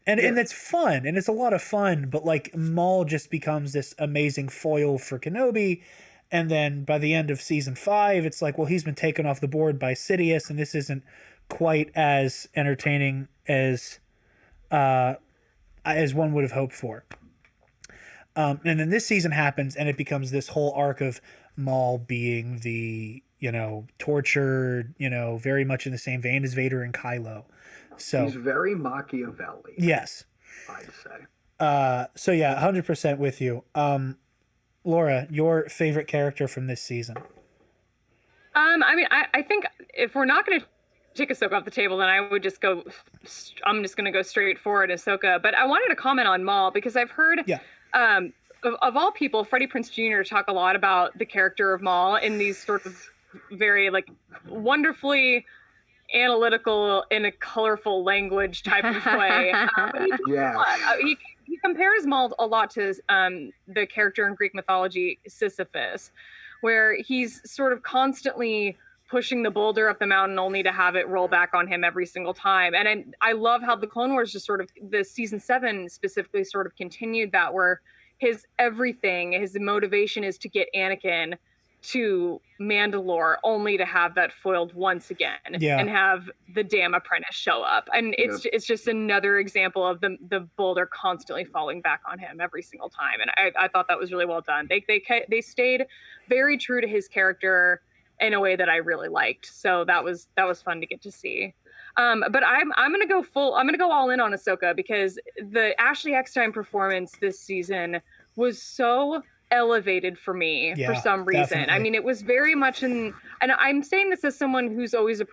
And that's fun, and it's a lot of fun, but like Maul just becomes this amazing foil for Kenobi, and then by the end of season 5, it's like, well, he's been taken off the board by Sidious, and this isn't quite as entertaining as one would have hoped for. And then this season happens, and it becomes this whole arc of Maul being the, tortured, very much in the same vein as Vader and Kylo. So he's very Machiavelli. Yes. I'd say. So yeah, 100% with you. Laura, your favorite character from this season? I think if we're not going to take Ahsoka off the table, then I'm just going to go straight forward Ahsoka. But I wanted to comment on Maul because I've heard, of all people, Freddie Prinze Jr. talk a lot about the character of Maul in these sort of very like wonderfully analytical in a colorful language type of way. He compares Maul a lot to the character in Greek mythology, Sisyphus, where he's sort of constantly pushing the boulder up the mountain only to have it roll back on him every single time. And I love how the Clone Wars just sort of, the season 7 specifically sort of continued that, where his everything, his motivation is to get Anakin to Mandalore only to have that foiled once again and have the damn apprentice show up. And it's just another example of the boulder constantly falling back on him every single time. And I thought that was really well done. They stayed very true to his character in a way that I really liked. So that was fun to get to see. But I'm gonna go all in on Ahsoka, because the Ashley Eckstein performance this season was so elevated for me for some reason. Definitely. I mean, it was very much and I'm saying this as someone who's always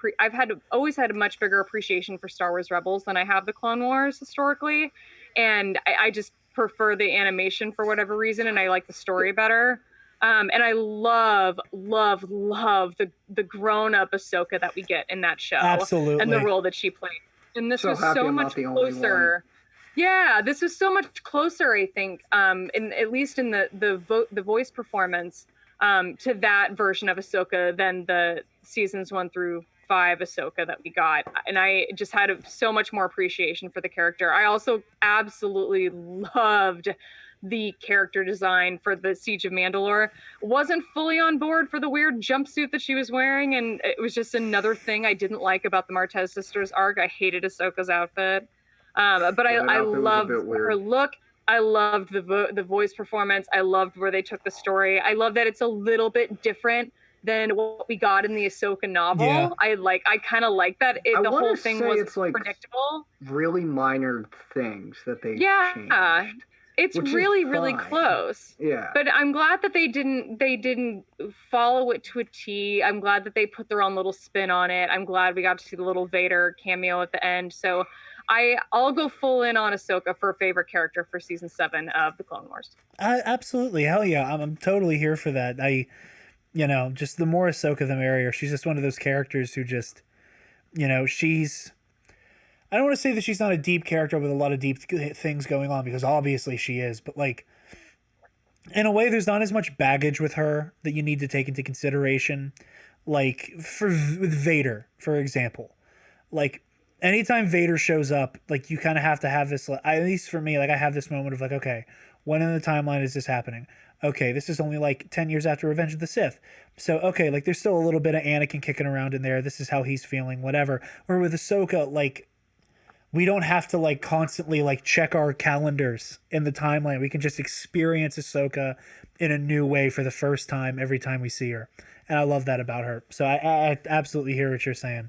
always had a much bigger appreciation for Star Wars Rebels than I have the Clone Wars historically, and I just prefer the animation for whatever reason, and I like the story better. And I love the grown-up Ahsoka that we get in that show. Absolutely. And the role that she played. And this was so much closer. Yeah, this was so much closer, I think, at least in the voice performance, to that version of Ahsoka than the seasons 1 through 5 Ahsoka that we got. And I just had so much more appreciation for the character. I also absolutely loved the character design for the Siege of Mandalore. Wasn't fully on board for the weird jumpsuit that she was wearing, and it was just another thing I didn't like about the Martez sisters arc. I hated Ahsoka's outfit. But I loved her look. I loved the voice performance. I loved where they took the story. I love that it's a little bit different than what we got in the Ahsoka novel. Yeah. I kind of like that. The whole thing was predictable. Really minor things that they changed. It's really close. Yeah. But I'm glad that they didn't follow it to a T. I'm glad that they put their own little spin on it. I'm glad we got to see the little Vader cameo at the end. So I'll go full in on Ahsoka for a favorite character for season 7 of the Clone Wars. Absolutely. Hell yeah. I'm totally here for that. Just the more Ahsoka, the merrier. She's just one of those characters who just, I don't want to say that she's not a deep character with a lot of deep things going on, because obviously she is, but in a way, there's not as much baggage with her that you need to take into consideration. With Vader, for example, anytime Vader shows up, you kind of have to have this, at least for me, I have this moment of okay, when in the timeline is this happening? Okay, this is only like 10 years after Revenge of the Sith. So, okay, like there's still a little bit of Anakin kicking around in there. This is how he's feeling, whatever. Where with Ahsoka, like, we don't have to like constantly like check our calendars in the timeline. We can just experience Ahsoka in a new way for the first time every time we see her. And I love that about her. So I absolutely hear what you're saying.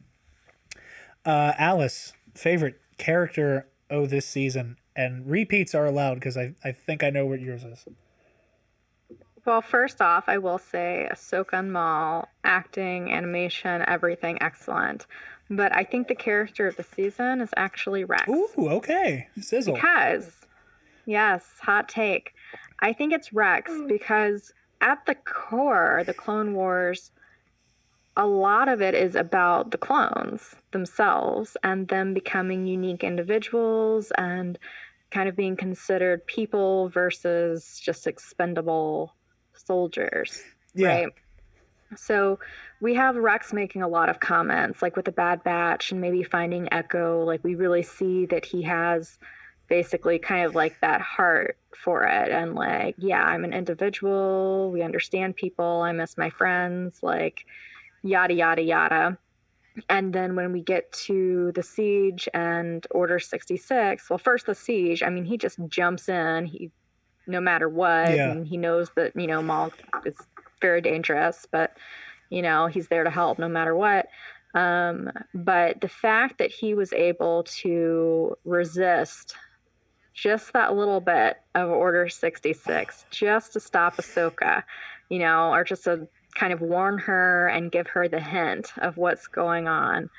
Alyce, favorite character this season? And repeats are allowed because I think I know what yours is. Well, first off, I will say Ahsoka and Maul, acting, animation, everything excellent. But I think the character of the season is actually Rex. Ooh, okay. Sizzle. Because, yes, hot take. I think it's Rex because at the core, the Clone Wars, a lot of it is about the clones themselves and them becoming unique individuals and kind of being considered people versus just expendable soldiers, right? So we have Rex making a lot of comments, like with the Bad Batch and maybe finding Echo. Like we really see that he has basically kind of like that heart for it. And like, yeah, I'm an individual. We understand people. I miss my friends, like yada, yada, yada. And then when we get to the siege and Order 66, well, first the siege, I mean, he just jumps in, no matter what. Yeah. And he knows that, Maul is very dangerous, but, he's there to help no matter what. But the fact that he was able to resist just that little bit of Order 66, just to stop Ahsoka, or just to kind of warn her and give her the hint of what's going on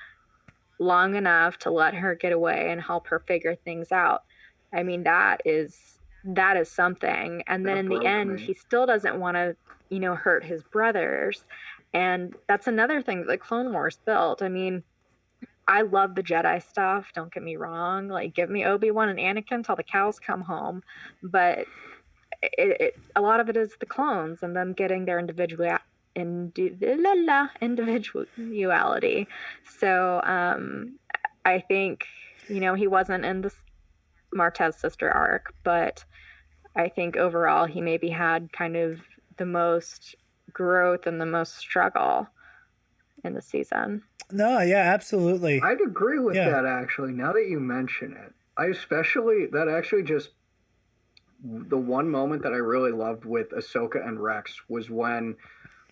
long enough to let her get away and help her figure things out. I mean, that is something. And then in the end, he still doesn't want to, hurt his brothers. And that's another thing that the Clone Wars built. I mean, I love the Jedi stuff. Don't get me wrong. Like, give me Obi-Wan and Anakin till the cows come home. But a lot of it is the clones and them getting their individuality. So I think, he wasn't in the Martez sister arc, but I think overall he maybe had kind of the most growth and the most struggle in the season. No, yeah, absolutely. I'd agree with that, actually, now that you mention it. The one moment that I really loved with Ahsoka and Rex was when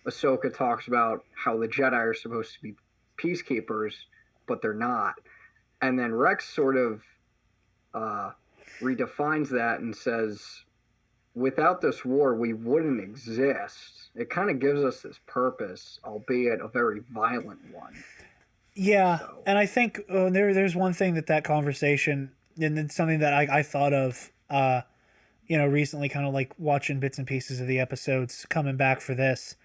Ahsoka talks about how the Jedi are supposed to be peacekeepers, but they're not. And then Rex sort of redefines that and says, without this war, we wouldn't exist. It kind of gives us this purpose, albeit a very violent one. Yeah, so. And I think there's one thing that conversation, and it's something that I thought of, recently, kind of like watching bits and pieces of the episodes coming back for this.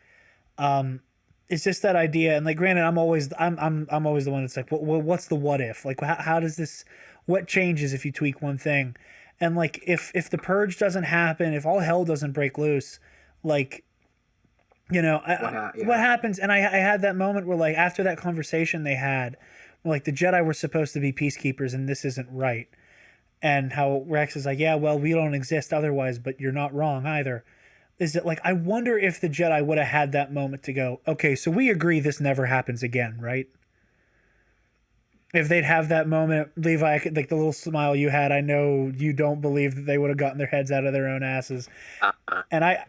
It's just that idea, and like, granted, I'm always the one that's like, what's the what if? Like, how does this? What changes if you tweak one thing? And like, if the purge doesn't happen, if all hell doesn't break loose, like, what happens? And I had that moment where, like, after that conversation they had, where, like, the Jedi were supposed to be peacekeepers, and this isn't right. And how Rex is like, yeah, well, we don't exist otherwise, but you're not wrong either. Is it like, I wonder if the Jedi would have had that moment to go, okay, so we agree this never happens again, right? If they'd have that moment, Levi, like the little smile you had, I know you don't believe that they would have gotten their heads out of their own asses. And I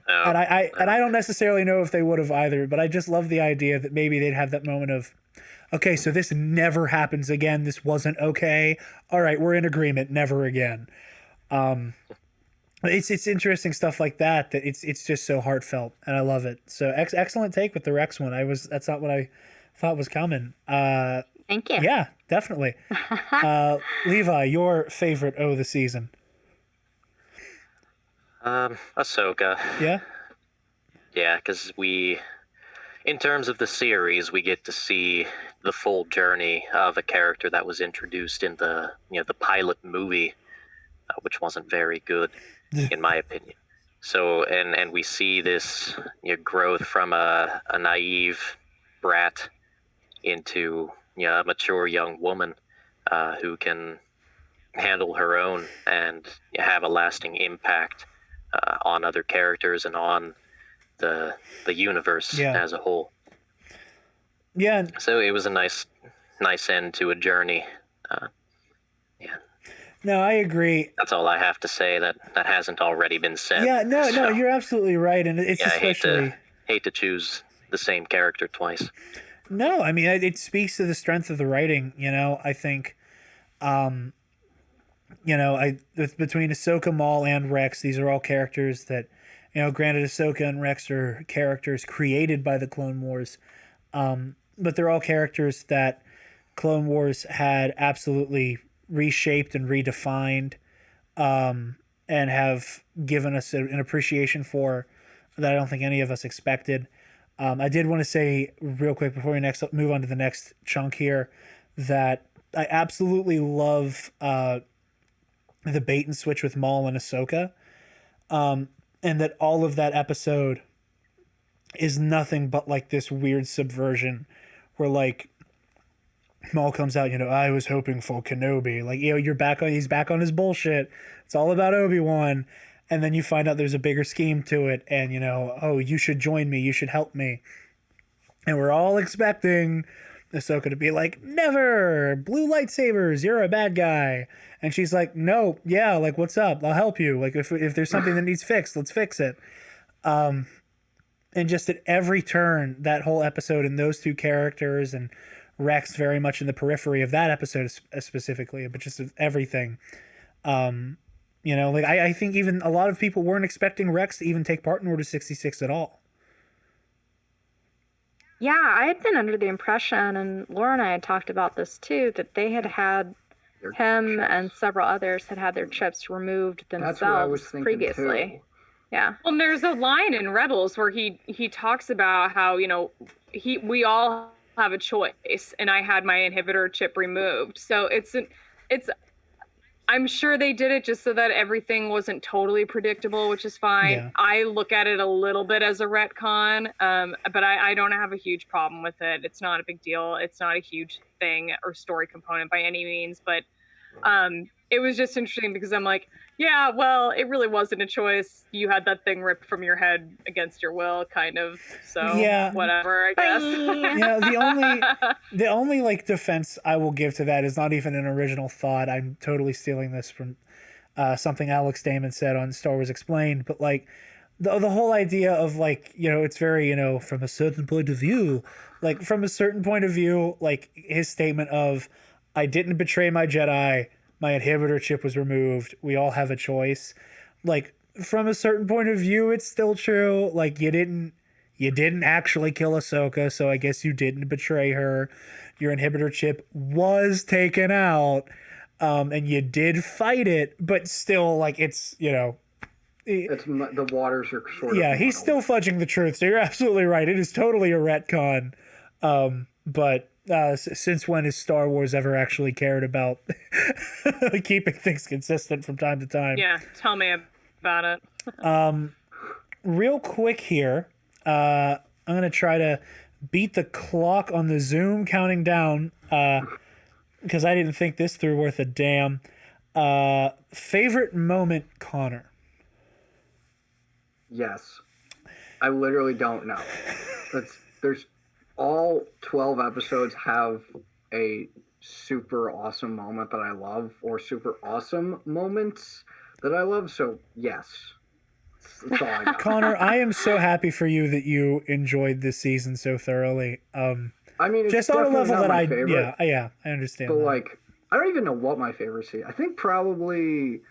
don't necessarily know if they would have either, but I just love the idea that maybe they'd have that moment of, okay, so this never happens again. This wasn't okay. All right, we're in agreement. Never again. It's interesting stuff like that it's just so heartfelt, and I love it. So excellent take with the Rex one. That's not what I thought was coming. Thank you. Yeah, definitely. Levi, your favorite of the season? Ahsoka. Yeah? Yeah, because in terms of the series, we get to see the full journey of a character that was introduced in the pilot movie, which wasn't very good, in my opinion. So, and we see this growth from a naive brat into a mature young woman who can handle her own and have a lasting impact on other characters and on the universe as a whole. Yeah. So it was a nice end to a journey. Yeah. No, I agree. That's all I have to say that hasn't already been said. Yeah, no, you're absolutely right, and it's especially I hate to choose the same character twice. No, I mean it speaks to the strength of the writing. I think, between Ahsoka, Maul, and Rex, these are all characters that, granted, Ahsoka and Rex are characters created by the Clone Wars, but they're all characters that Clone Wars had absolutely reshaped and redefined, and have given us an appreciation for that I don't think any of us expected. I did want to say real quick before we move on to the next chunk here that I absolutely love the bait and switch with Maul and Ahsoka, and that all of that episode is nothing but like this weird subversion where like Maul comes out, I was hoping for Kenobi. Like, he's back on his bullshit. It's all about Obi-Wan. And then you find out there's a bigger scheme to it. And, oh, you should join me. You should help me. And we're all expecting Ahsoka to be like, never. Blue lightsabers. You're a bad guy. And she's like, no. Yeah. Like, what's up? I'll help you. Like, if there's something that needs fixed, let's fix it. And just at every turn, that whole episode and those two characters and Rex very much in the periphery of that episode specifically, but just everything. I think even a lot of people weren't expecting Rex to even take part in Order 66 at all. Yeah, I had been under the impression, and Laura and I had talked about this too, that they had him and several others had their chips removed themselves previously. Too. Yeah. Well, there's a line in Rebels where he talks about how, we all have a choice, and I had my inhibitor chip removed. So I'm sure they did it just so that everything wasn't totally predictable, which is fine. Yeah. I look at it a little bit as a retcon, but I don't have a huge problem with it. It's not a big deal. It's not a huge thing or story component by any means, but it was just interesting because I'm like, yeah, well, it really wasn't a choice. You had that thing ripped from your head against your will, kind of. So yeah, whatever, I guess. The only like defense I will give to that is not even an original thought. I'm totally stealing this from something Alex Damon said on Star Wars Explained. But like the whole idea of like, it's very, from a certain point of view, like from a certain point of view, like his statement of, I didn't betray my Jedi. My inhibitor chip was removed. We all have a choice. Like from a certain point of view, it's still true. Like you didn't actually kill Ahsoka, so I guess you didn't betray her. Your inhibitor chip was taken out, and you did fight it, but still, like it's the waters are sort of. Yeah, he's still fudging the truth. So you're absolutely right. It is totally a retcon, but. Since when has Star Wars ever actually cared about keeping things consistent from time to time? Yeah, tell me about it. Real quick here, I'm going to try to beat the clock on the Zoom counting down because I didn't think this through worth a damn. Favorite moment, Connor? Yes. I literally don't know. There's all 12 episodes have a super awesome moment that I love, or super awesome moments that I love. So yes, that's all I got. Connor, I am so happy for you that you enjoyed this season so thoroughly. I mean, it's just on a level that I understand. But that. like, I don't even know what my favorite season. I think probably.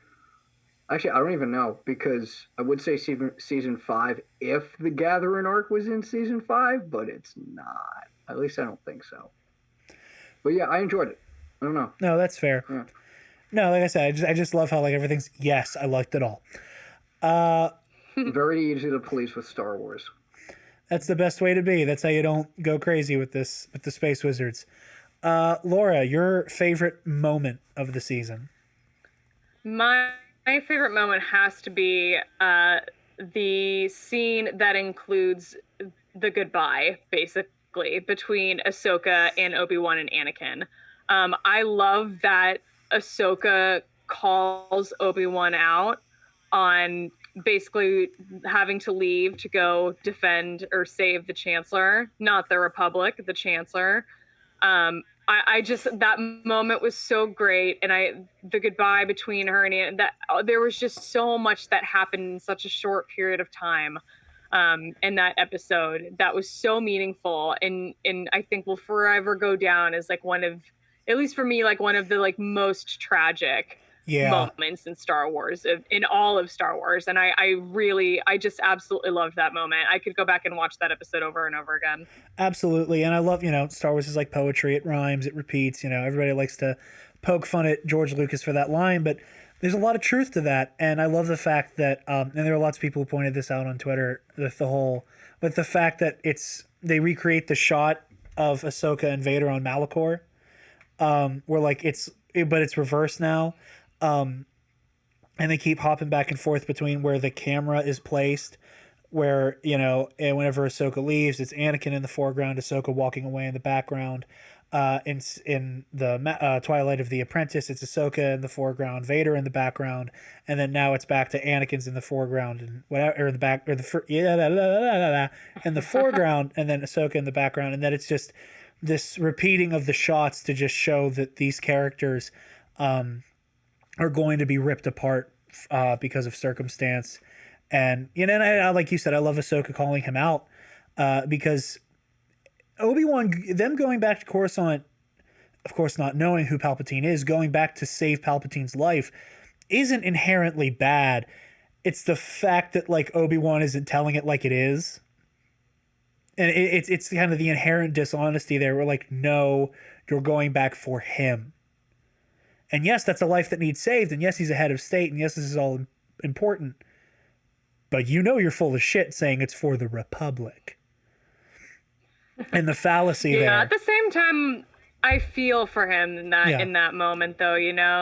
Actually, I don't even know, because I would say season 5 if the Gathering arc was in season 5, but it's not. At least I don't think so. But yeah, I enjoyed it. I don't know. No, that's fair. Yeah. No, like I said, I just love how like everything's yes, I liked it all. Very easy to police with Star Wars. That's the best way to be. That's how you don't go crazy with the Space Wizards. Laura, your favorite moment of the season? My favorite moment has to be the scene that includes the goodbye, basically, between Ahsoka and Obi-Wan and Anakin. I love that Ahsoka calls Obi-Wan out on basically having to leave to go defend or save the Chancellor, not the Republic, the Chancellor. I just, that moment was so great, and the goodbye between her and that, there was just so much that happened in such a short period of time in that episode that was so meaningful, and I think will forever go down as like one of, at least for me, like one of the like most tragic moments in Star Wars, in all of Star Wars. And I just absolutely loved that moment. I could go back and watch that episode over and over again. Absolutely. And I love, Star Wars is like poetry. It rhymes, it repeats, everybody likes to poke fun at George Lucas for that line, but there's a lot of truth to that. And I love the fact that, and there are lots of people who pointed this out on Twitter, with the fact that they recreate the shot of Ahsoka and Vader on Malachor, where like but it's reversed now. And they keep hopping back and forth between where the camera is placed, where, and whenever Ahsoka leaves, it's Anakin in the foreground, Ahsoka walking away in the background. In the Twilight of the Apprentice, it's Ahsoka in the foreground, Vader in the background, and then now it's back to Anakin's in the foreground and whatever, or in the back, or in the foreground, and then Ahsoka in the background, and then it's just this repeating of the shots to just show that these characters are going to be ripped apart because of circumstance. And and I, like you said, I love Ahsoka calling him out because Obi-Wan, them going back to Coruscant, of course not knowing who Palpatine is, going back to save Palpatine's life isn't inherently bad. It's the fact that like Obi-Wan isn't telling it like it is. And it's kind of the inherent dishonesty there. We're like, no, you're going back for him. And yes, that's a life that needs saved. And yes, he's a head of state. And yes, this is all important. But you're full of shit saying it's for the Republic. And the fallacy there. Yeah, at the same time, I feel for him in that moment, though,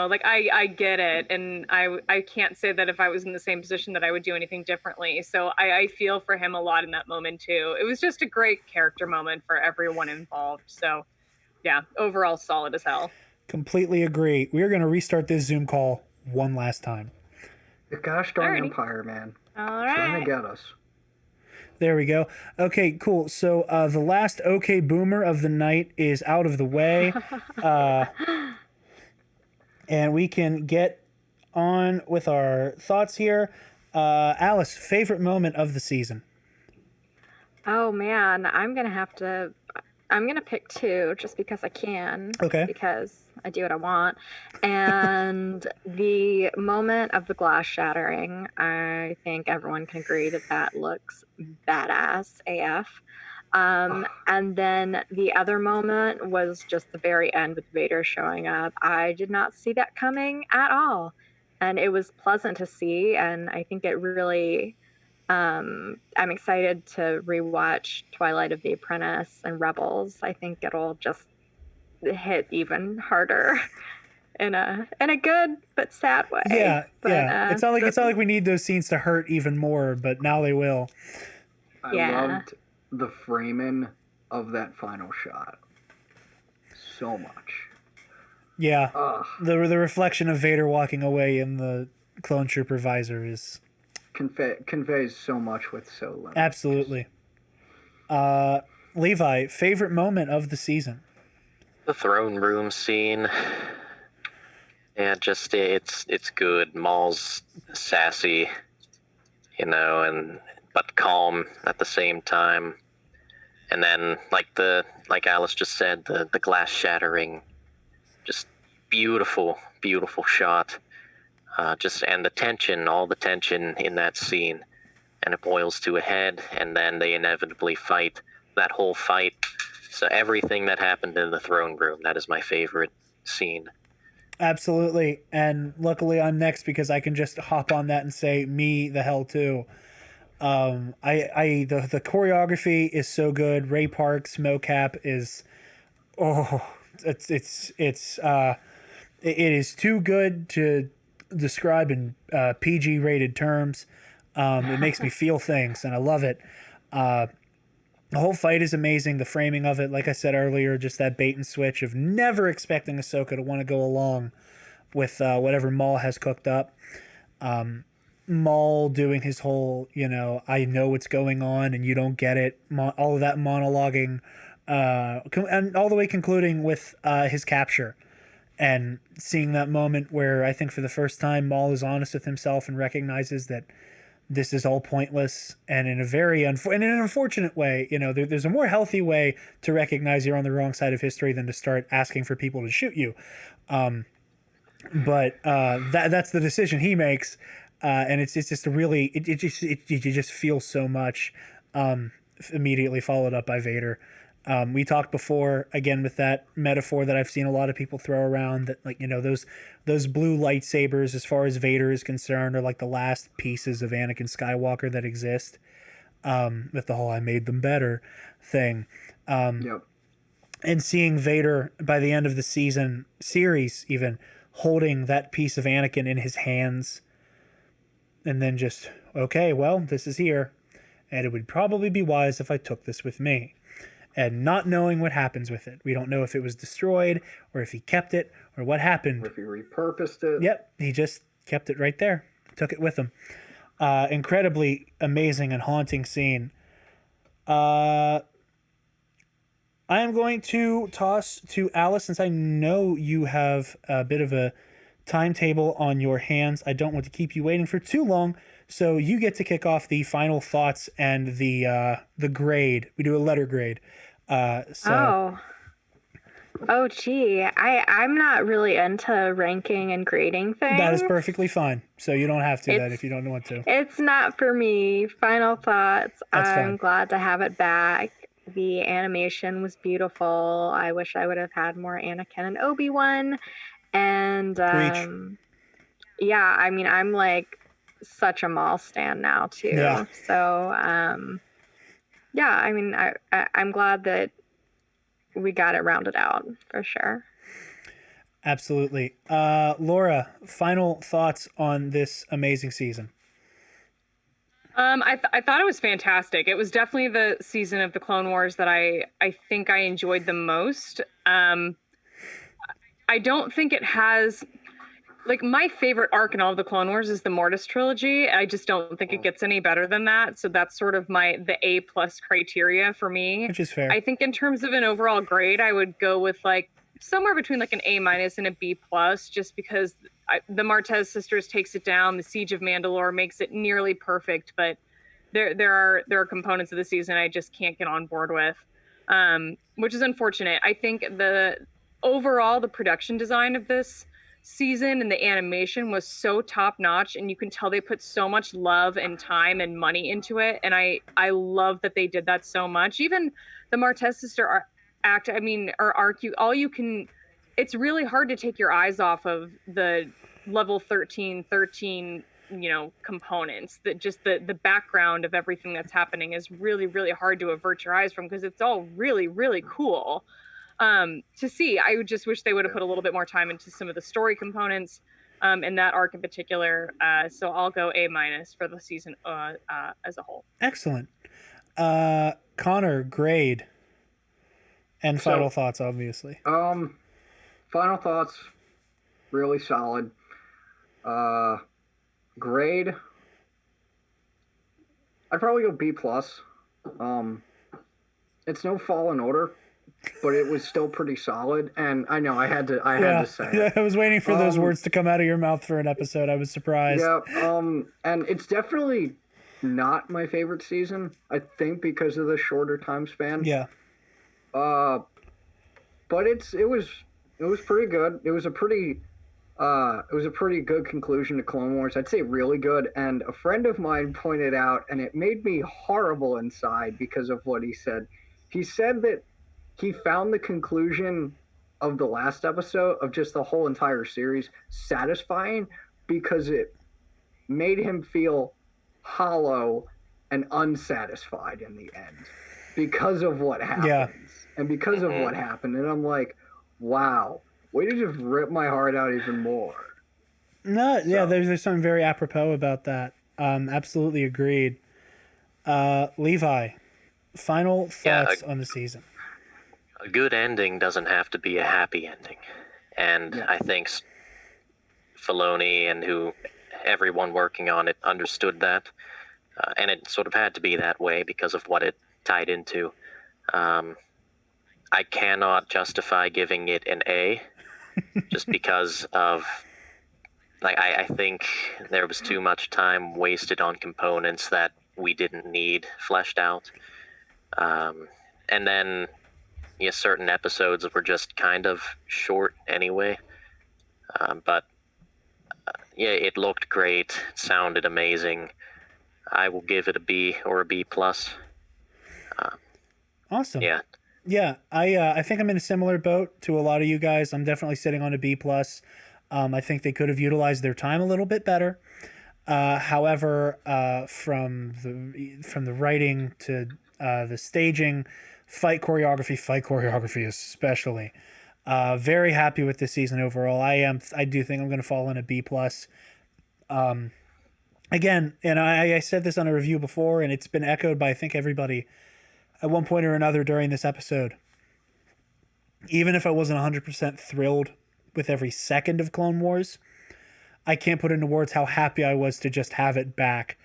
like I get it. And I can't say that if I was in the same position that I would do anything differently. So I feel for him a lot in that moment, too. It was just a great character moment for everyone involved. So, yeah, overall solid as hell. Completely agree. We are going to restart this Zoom call one last time. The gosh darn Empire, man. All right. Trying to get us. There we go. Okay, cool. So the last OK Boomer of the night is out of the way. And we can get on with our thoughts here. Alyce, favorite moment of the season? Oh, man. I'm going to pick two just because I can. Okay. Because I do what I want. And the moment of the glass shattering, I think everyone can agree that looks badass AF. And then the other moment was just the very end with Vader showing up. I did not see that coming at all. And it was pleasant to see. And I think it really... I'm excited to rewatch Twilight of the Apprentice and Rebels. I think it'll just hit even harder in a good but sad way. Yeah, yeah. It's not like we need those scenes to hurt even more, but now they will. I loved the framing of that final shot so much. Yeah, the reflection of Vader walking away in the clone trooper visor is conveys so much with so little. Absolutely. Levi, favorite moment of the season? The throne room scene. Yeah, just it's good. Maul's sassy, but calm at the same time. And then like Alyce just said, the glass shattering, just beautiful shot. And the tension, all the tension in that scene, and it boils to a head, and then they inevitably fight. That whole fight, so everything that happened in the throne room, that is my favorite scene. Absolutely, and luckily I'm next because I can just hop on that and say me the hell too. The choreography is so good. Ray Park's mocap is, it is too good to describe in PG rated terms. It makes me feel things, and I love it. The whole fight is amazing. The framing of it, like I said earlier, just that bait and switch of never expecting Ahsoka to want to go along with whatever Maul has cooked up. Maul doing his whole, I know what's going on and you don't get it, all of that monologuing, and all the way concluding with his capture. And seeing that moment where I think for the first time Maul is honest with himself and recognizes that this is all pointless, and in a very in an unfortunate way, there's a more healthy way to recognize you're on the wrong side of history than to start asking for people to shoot you. But that's the decision he makes, and it's just a really you just feel so much, immediately followed up by Vader. We talked before, again, with that metaphor that I've seen a lot of people throw around, that those blue lightsabers, as far as Vader is concerned, are like the last pieces of Anakin Skywalker that exist, with the whole "I made them better" thing. Yep. And seeing Vader by the end of the series even holding that piece of Anakin in his hands, and then just, okay, well, this is here, and it would probably be wise if I took this with me. And not knowing what happens with it. We don't know if it was destroyed or if he kept it or what happened. Or if he repurposed it. Yep, he just kept it right there. Took it with him. Incredibly amazing and haunting scene. I am going to toss to Alyce, since I know you have a bit of a timetable on your hands. I don't want to keep you waiting for too long. So you get to kick off the final thoughts and the grade. We do a letter grade. Oh, gee. I'm not really into ranking and grading things. That is perfectly fine. So you don't have to that if you don't want to. It's not for me. Final thoughts. That's I'm fine. glad to have it back. The animation was beautiful. I wish I would have had more Anakin and Obi-Wan. And yeah, I mean, I'm like such a Maul stan now too. Yeah. So yeah, I mean, I'm glad that we got it rounded out for sure. Absolutely. Laura, final thoughts on this amazing season? I thought it was fantastic. It was definitely the season of the Clone Wars that I think I enjoyed the most. I don't think it has, like, my favorite arc in all of the Clone Wars is the Mortis trilogy. I just don't think it gets any better than that. So that's sort of the A+ criteria for me. Which is fair. I think in terms of an overall grade, I would go with like somewhere between like an A- and a B+, just because the Martez sisters takes it down. The Siege of Mandalore makes it nearly perfect, but there are components of the season I just can't get on board with, which is unfortunate. I think the production design of this season and the animation was so top notch, and you can tell they put so much love and time and money into it, and I love that they did that so much. Even the Martez sister arc, it's really hard to take your eyes off of the level 13 components. That just the background of everything that's happening is really, really hard to avert your eyes from, because it's all really, really cool to see. I would just wish they would have put a little bit more time into some of the story components in that arc in particular. So I'll go A- for the season as a whole. Excellent. Connor, grade and final thoughts, obviously. Final thoughts, really solid. Grade, I'd probably go B+. It's no Fallen Order, but it was still pretty solid, and I know I had to say it. Yeah, I was waiting for those words to come out of your mouth for an episode. I was surprised. Yeah, and it's definitely not my favorite season, I think, because of the shorter time span. Yeah. But it was pretty good. It was a pretty good conclusion to Clone Wars. I'd say really good. And a friend of mine pointed out, and it made me horrible inside because of what he said. He said that he found the conclusion of the last episode of just the whole entire series satisfying, because it made him feel hollow and unsatisfied in the end because of what happens. Yeah. And because of what happened. And I'm like, wow, way to just rip my heart out even more. No, yeah, there's something very apropos about that. Absolutely agreed. Levi, final thoughts on the season. A good ending doesn't have to be a happy ending. And I think Filoni and everyone working on it understood that. And it sort of had to be that way because of what it tied into. I cannot justify giving it an A just because of, like, I think there was too much time wasted on components that we didn't need fleshed out. And then, yeah, certain episodes were just kind of short anyway. But yeah, it looked great. It sounded amazing. I will give it a B or a B plus. Awesome. Yeah. Yeah, I think I'm in a similar boat to a lot of you guys. I'm definitely sitting on a B plus. I think they could have utilized their time a little bit better. However, from the writing to the staging, fight choreography especially, very happy with this season overall. I do think I'm going to fall in a B plus. Again, and I said this on a review before, and it's been echoed by I think everybody at one point or another during this episode. Even if I wasn't 100% thrilled with every second of Clone Wars, I can't put into words how happy I was to just have it back.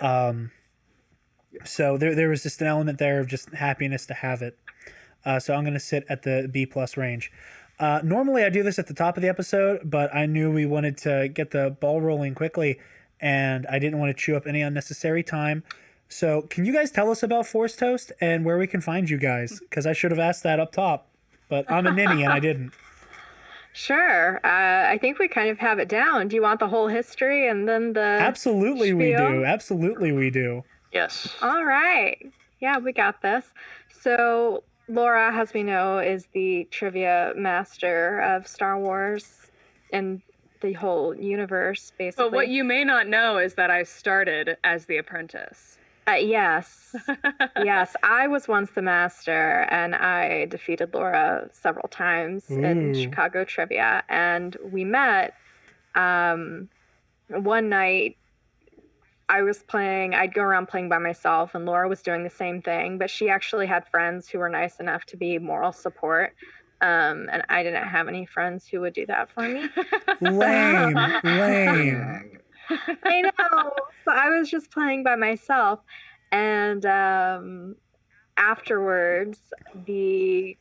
So there was just an element there of just happiness to have it. So I'm going to sit at the B plus range. Normally I do this at the top of the episode, but I knew we wanted to get the ball rolling quickly, and I didn't want to chew up any unnecessary time. So can you guys tell us about ForceToast and where we can find you guys? Because I should have asked that up top, but I'm a ninny and I didn't. Sure. I think we kind of have it down. Do you want the whole history and then the Absolutely spiel? We do. Absolutely we do. Yes. All right. Yeah, we got this. So Laura, as we know, is the trivia master of Star Wars and the whole universe, basically. But what you may not know is that I started as the apprentice. Yes. Yes, I was once the master, and I defeated Laura several times in Chicago trivia. And we met one night. I'd go around playing by myself, and Laura was doing the same thing, but she actually had friends who were nice enough to be moral support. And I didn't have any friends who would do that for me. Lame. I know. So I was just playing by myself. And afterwards, the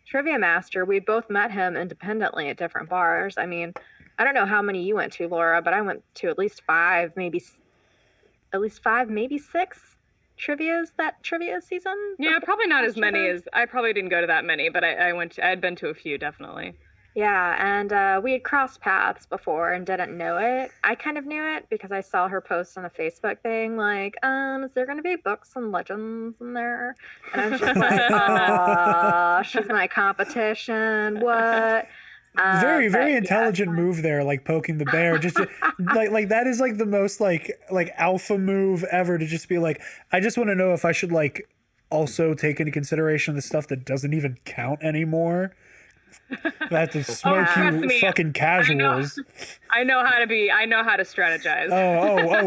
trivia master, we both met him independently at different bars. I mean, I don't know how many you went to, Laura, but I went to at least five, maybe six trivia season. Yeah, probably not as many as, I probably didn't go to that many, but I'd been to a few, definitely. Yeah, and we had crossed paths before and didn't know it. I kind of knew it because I saw her post on a Facebook thing like, is there going to be books and legends in there? And I was just like, she's my competition. What? Very intelligent move there, like poking the bear. Just to, like that is like the most like alpha move ever, to just be like, I just want to know if I should like also take into consideration the stuff that doesn't even count anymore. That's to smoke you fucking casuals. I know how to strategize.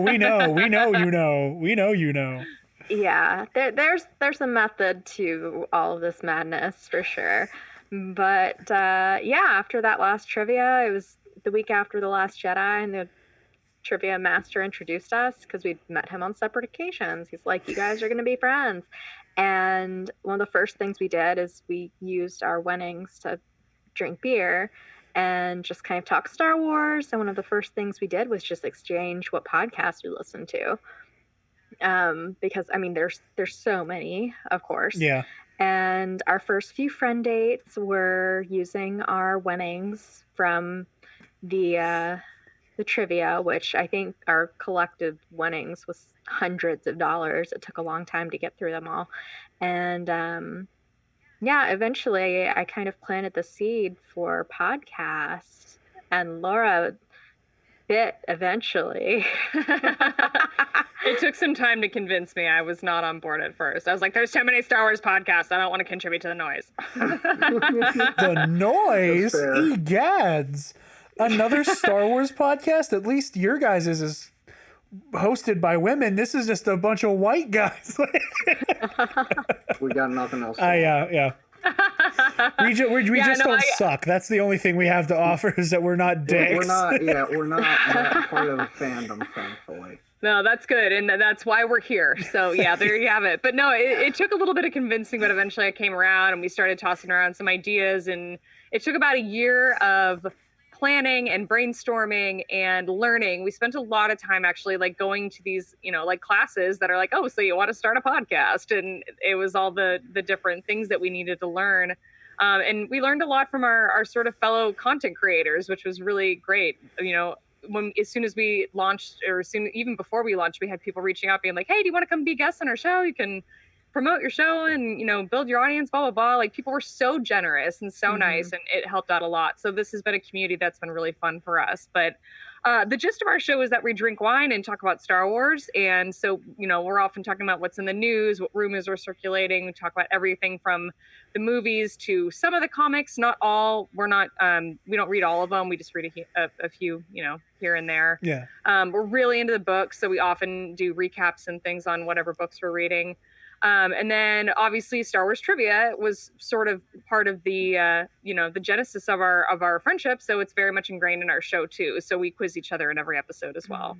We know you know. Yeah, there's a method to all of this madness for sure. But yeah, after that last trivia, it was the week after The Last Jedi, and the trivia master introduced us because we'd met him on separate occasions. He's like, you guys are going to be friends. And one of the first things we did is we used our winnings to drink beer and just kind of talk Star Wars. And one of the first things we did was just exchange what podcasts we listened to. Because I mean, there's so many, of course. Yeah. And our first few friend dates were using our winnings from the trivia, which I think our collective winnings was hundreds of dollars. It took a long time to get through them all. And yeah, eventually I kind of planted the seed for podcasts, and Laura bit eventually. It took some time to convince me. I was not on board at first. I was like, there's too many Star Wars podcasts. I don't want to contribute to the noise. The noise? Egads. Another Star Wars podcast? At least your guys' is hosted by women. This is just a bunch of white guys. We got nothing else. Yeah. We just don't suck. That's the only thing we have to offer is that we're not dicks. We're not that part of the fandom, thankfully. No, that's good, and that's why we're here. So yeah, there you have it. But no, it took a little bit of convincing, but eventually I came around and we started tossing around some ideas, and it took about a year of planning and brainstorming and learning. We spent a lot of time actually like going to these, like classes that are like, oh, so you want to start a podcast, and it was all the different things that we needed to learn. And we learned a lot from our sort of fellow content creators, which was really great. As soon as we launched, or even before we launched, we had people reaching out being like, hey, do you want to come be guests on our show? You can promote your show and, build your audience, blah, blah, blah. Like, people were so generous and so nice, and it helped out a lot. So this has been a community that's been really fun for us. But the gist of our show is that we drink wine and talk about Star Wars. And so, we're often talking about what's in the news, what rumors are circulating. We talk about everything from the movies to some of the comics, not all. We don't read all of them. We just read a few, here and there. Yeah. We're really into the books, so we often do recaps and things on whatever books we're reading. And then obviously Star Wars trivia was sort of part of the, the genesis of our friendship. So it's very much ingrained in our show too. So we quiz each other in every episode as well.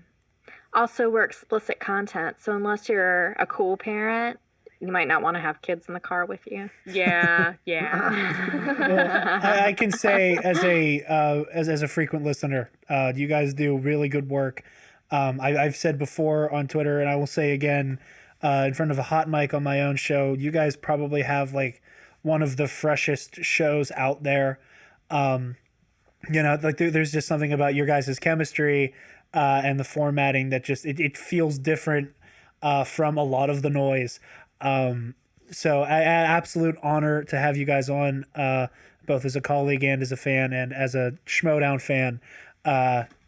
Also, we're explicit content. So unless you're a cool parent, you might not want to have kids in the car with you. Yeah. Well, I can say as a frequent listener, you guys do really good work. I've said before on Twitter, and I will say again, in front of a hot mic on my own show, you guys probably have like one of the freshest shows out there. Like there's just something about your guys' chemistry and the formatting that just it feels different from a lot of the noise. So absolute honor to have you guys on, both as a colleague and as a fan and as a Schmoedown fan.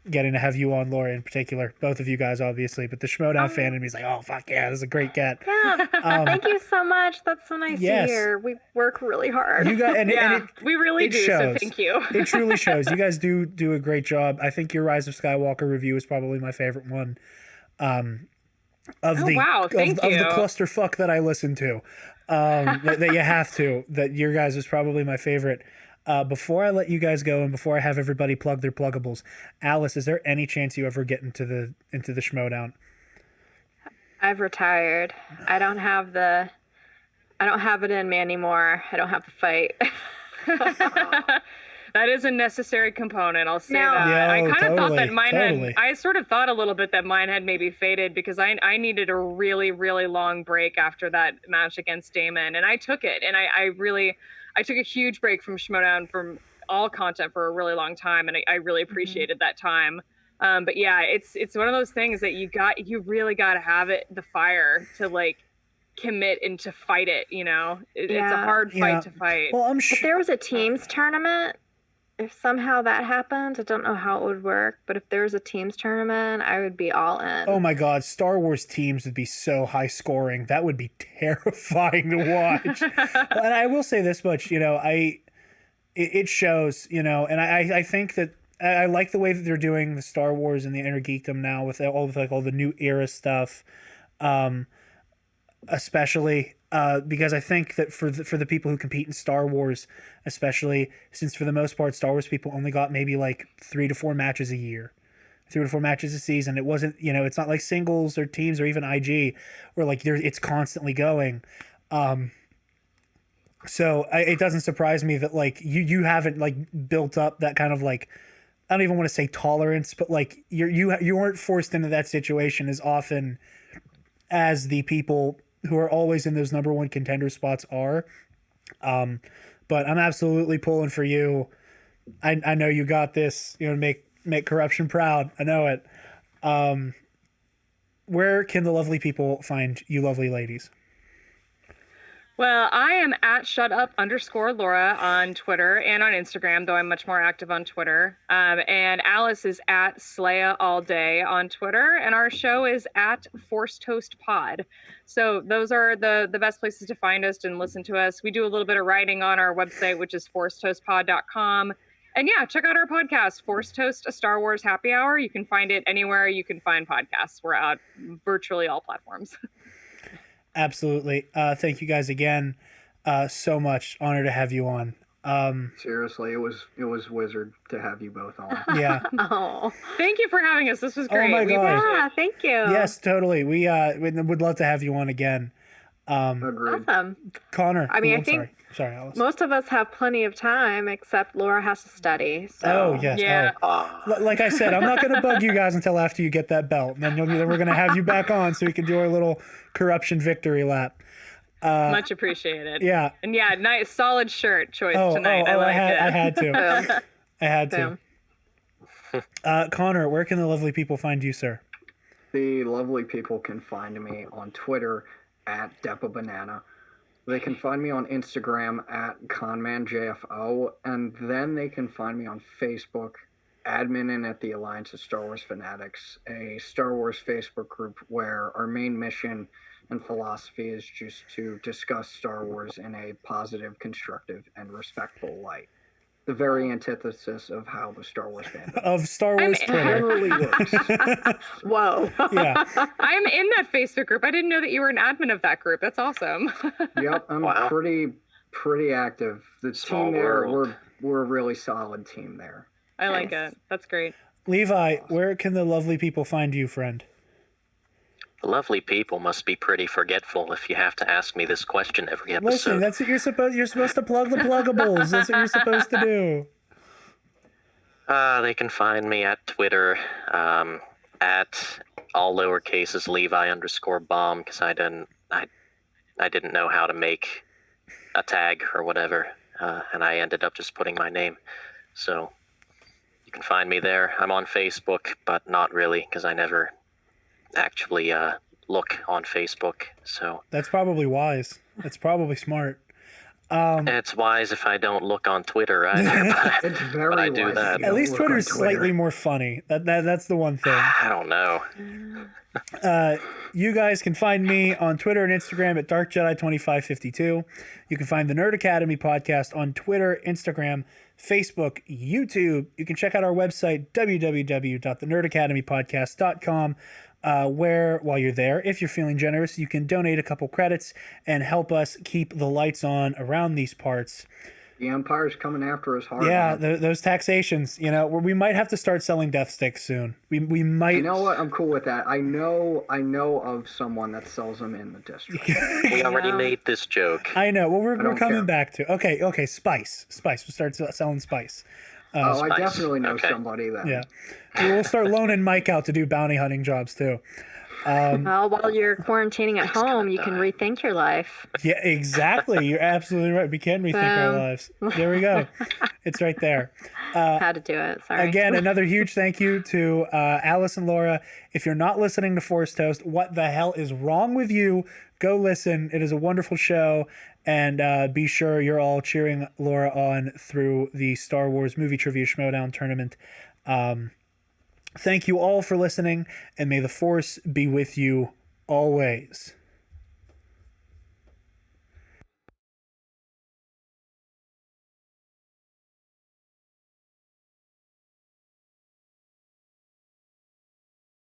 Getting to have you on, Laura, in particular, both of you guys, obviously, but the Schmoedown fan in me is like, oh, fuck yeah, this is a great get. Yeah, thank you so much. That's so nice to hear. We work really hard. You guys, we really do, shows. So thank you. It truly shows. You guys do a great job. I think your Rise of Skywalker review is probably my favorite one. Of the clusterfuck that I listen to, that you have to, that your guys is probably my favorite. Before I let you guys go and before I have everybody plug their pluggables, Alyce, is there any chance you ever get into the Schmoedown? I've retired. I don't have it in me anymore. I don't have the fight. That is a necessary component. I'll say that. Yeah, I kind of thought that mine had. I sort of thought a little bit that mine had maybe faded because I needed a really, really long break after that match against Damon, and I took it, and I took a huge break from Schmoedown from all content for a really long time, and I really appreciated that time. But yeah, it's one of those things that you really got to have the fire to like commit and to fight it. It's a hard fight to fight. Well, I'm sure if there was a teams tournament, if somehow that happened, I don't know how it would work, but if there was a teams tournament, I would be all in. Oh my God, Star Wars teams would be so high scoring. That would be terrifying to watch. And I will say this much, it shows, and I think that I like the way that they're doing the Star Wars and the Inner Geekdom now with all the new era stuff, especially. Because I think that for the people who compete in Star Wars, especially since for the most part Star Wars people only got maybe like 3 to 4 matches a year, 3 to 4 matches a season. It wasn't, it's not like singles or teams or even IG where like it's constantly going. So it doesn't surprise me that like you haven't like built up that kind of like, I don't even want to say tolerance, but like you weren't forced into that situation as often as the people who are always in those number one contender spots are. But I'm absolutely pulling for you. I know you got this, make corruption proud. I know it. Where can the lovely people find you lovely ladies? Well, I am at @shutup_Laura on Twitter and on Instagram, though I'm much more active on Twitter. And Alyce is at Slaya All Day on Twitter, and our show is at ForceToast Pod. So those are the best places to find us and listen to us. We do a little bit of writing on our website, which is ForceToastPod.com. And yeah, check out our podcast, Force Toast, a Star Wars happy hour. You can find it anywhere you can find podcasts. We're out virtually all platforms. Absolutely. Thank you guys again. so much. Honor to have you on. Seriously, it was wizard to have you both on. Yeah. Oh, Thank you for having us. This was great. my We God. appreciate yeah, it. thank you. Yes, totally. We would love to have you on again. Agreed. Awesome. Connor. I mean, oh, I I'm think sorry, Alice. most of us have plenty of time, except Laura has to study. So. Oh yes. Yeah. Like I said, I'm not going to bug you guys until after you get that belt, and then we're going to have you back on so we can do our little corruption victory lap. Much appreciated. Yeah. And yeah, nice, solid shirt choice tonight. I I like it. had to. Boom. I had to. Boom. Connor, where can the lovely people find you, sir? The lovely people can find me on Twitter at DepaBanana. They can find me on Instagram at ConmanJFO, and then they can find me on Facebook, admin at the Alliance of Star Wars Fanatics, a Star Wars Facebook group where our main mission and philosophy is just to discuss Star Wars in a positive, constructive, and respectful light. The very antithesis of how the Star Wars fandom Of Star Wars Twitter. generally works. Whoa. Yeah. I'm in that Facebook group. I didn't know that you were an admin of that group. That's awesome. Yep, I'm Wow. pretty active. The Small team there, world. we're a really solid team there. I like Nice. it. That's great. Levi, where can the lovely people find you, friend? The lovely people must be pretty forgetful if you have to ask me this question every episode. Listen, that's what you're supposed to plug the pluggables. That's what you're supposed to do. They can find me at Twitter, at all lowercases Levi_bomb, because I didn't know how to make a tag or whatever, and I ended up just putting my name. So you can find me there. I'm on Facebook, but not really, because I never actually look on Facebook. So That's probably wise. That's probably smart. it's wise if I don't look on Twitter either. It's very But I do wise that. if you At don't least look on Twitter's slightly more funny. That's the one thing. I don't know. You guys can find me on Twitter and Instagram at DarkJedi2552. You can find the Nerd Academy podcast on Twitter, Instagram, Facebook, YouTube. You can check out our website, www.thenerdacademypodcast.com, where, while you're there, if you're feeling generous, you can donate a couple credits and help us keep the lights on around these parts. The Empire's coming after us hard. Yeah, man. those taxations, we might have to start selling death sticks soon. We might. You know what? I'm cool with that. I know of someone that sells them in the district. We already made this joke. I know. Well, we're don't coming care. back to. Okay, spice. We'll start selling spice. Oh, I Spice. definitely know Okay. somebody that. Yeah. We'll start loaning Mike out to do bounty hunting jobs too. Well, while you're quarantining at home, you can rethink your life. Yeah, exactly. You're absolutely right. We can rethink our Boom. lives. There we go. It's right there. How to do it. Sorry. Again, another huge thank you to Alyce and Laura. If you're not listening to Force Toast, what the hell is wrong with you? Go listen. It is a wonderful show. And be sure you're all cheering Laura on through the Star Wars Movie Trivia Schmoedown tournament. Thank you all for listening, and may the Force be with you always.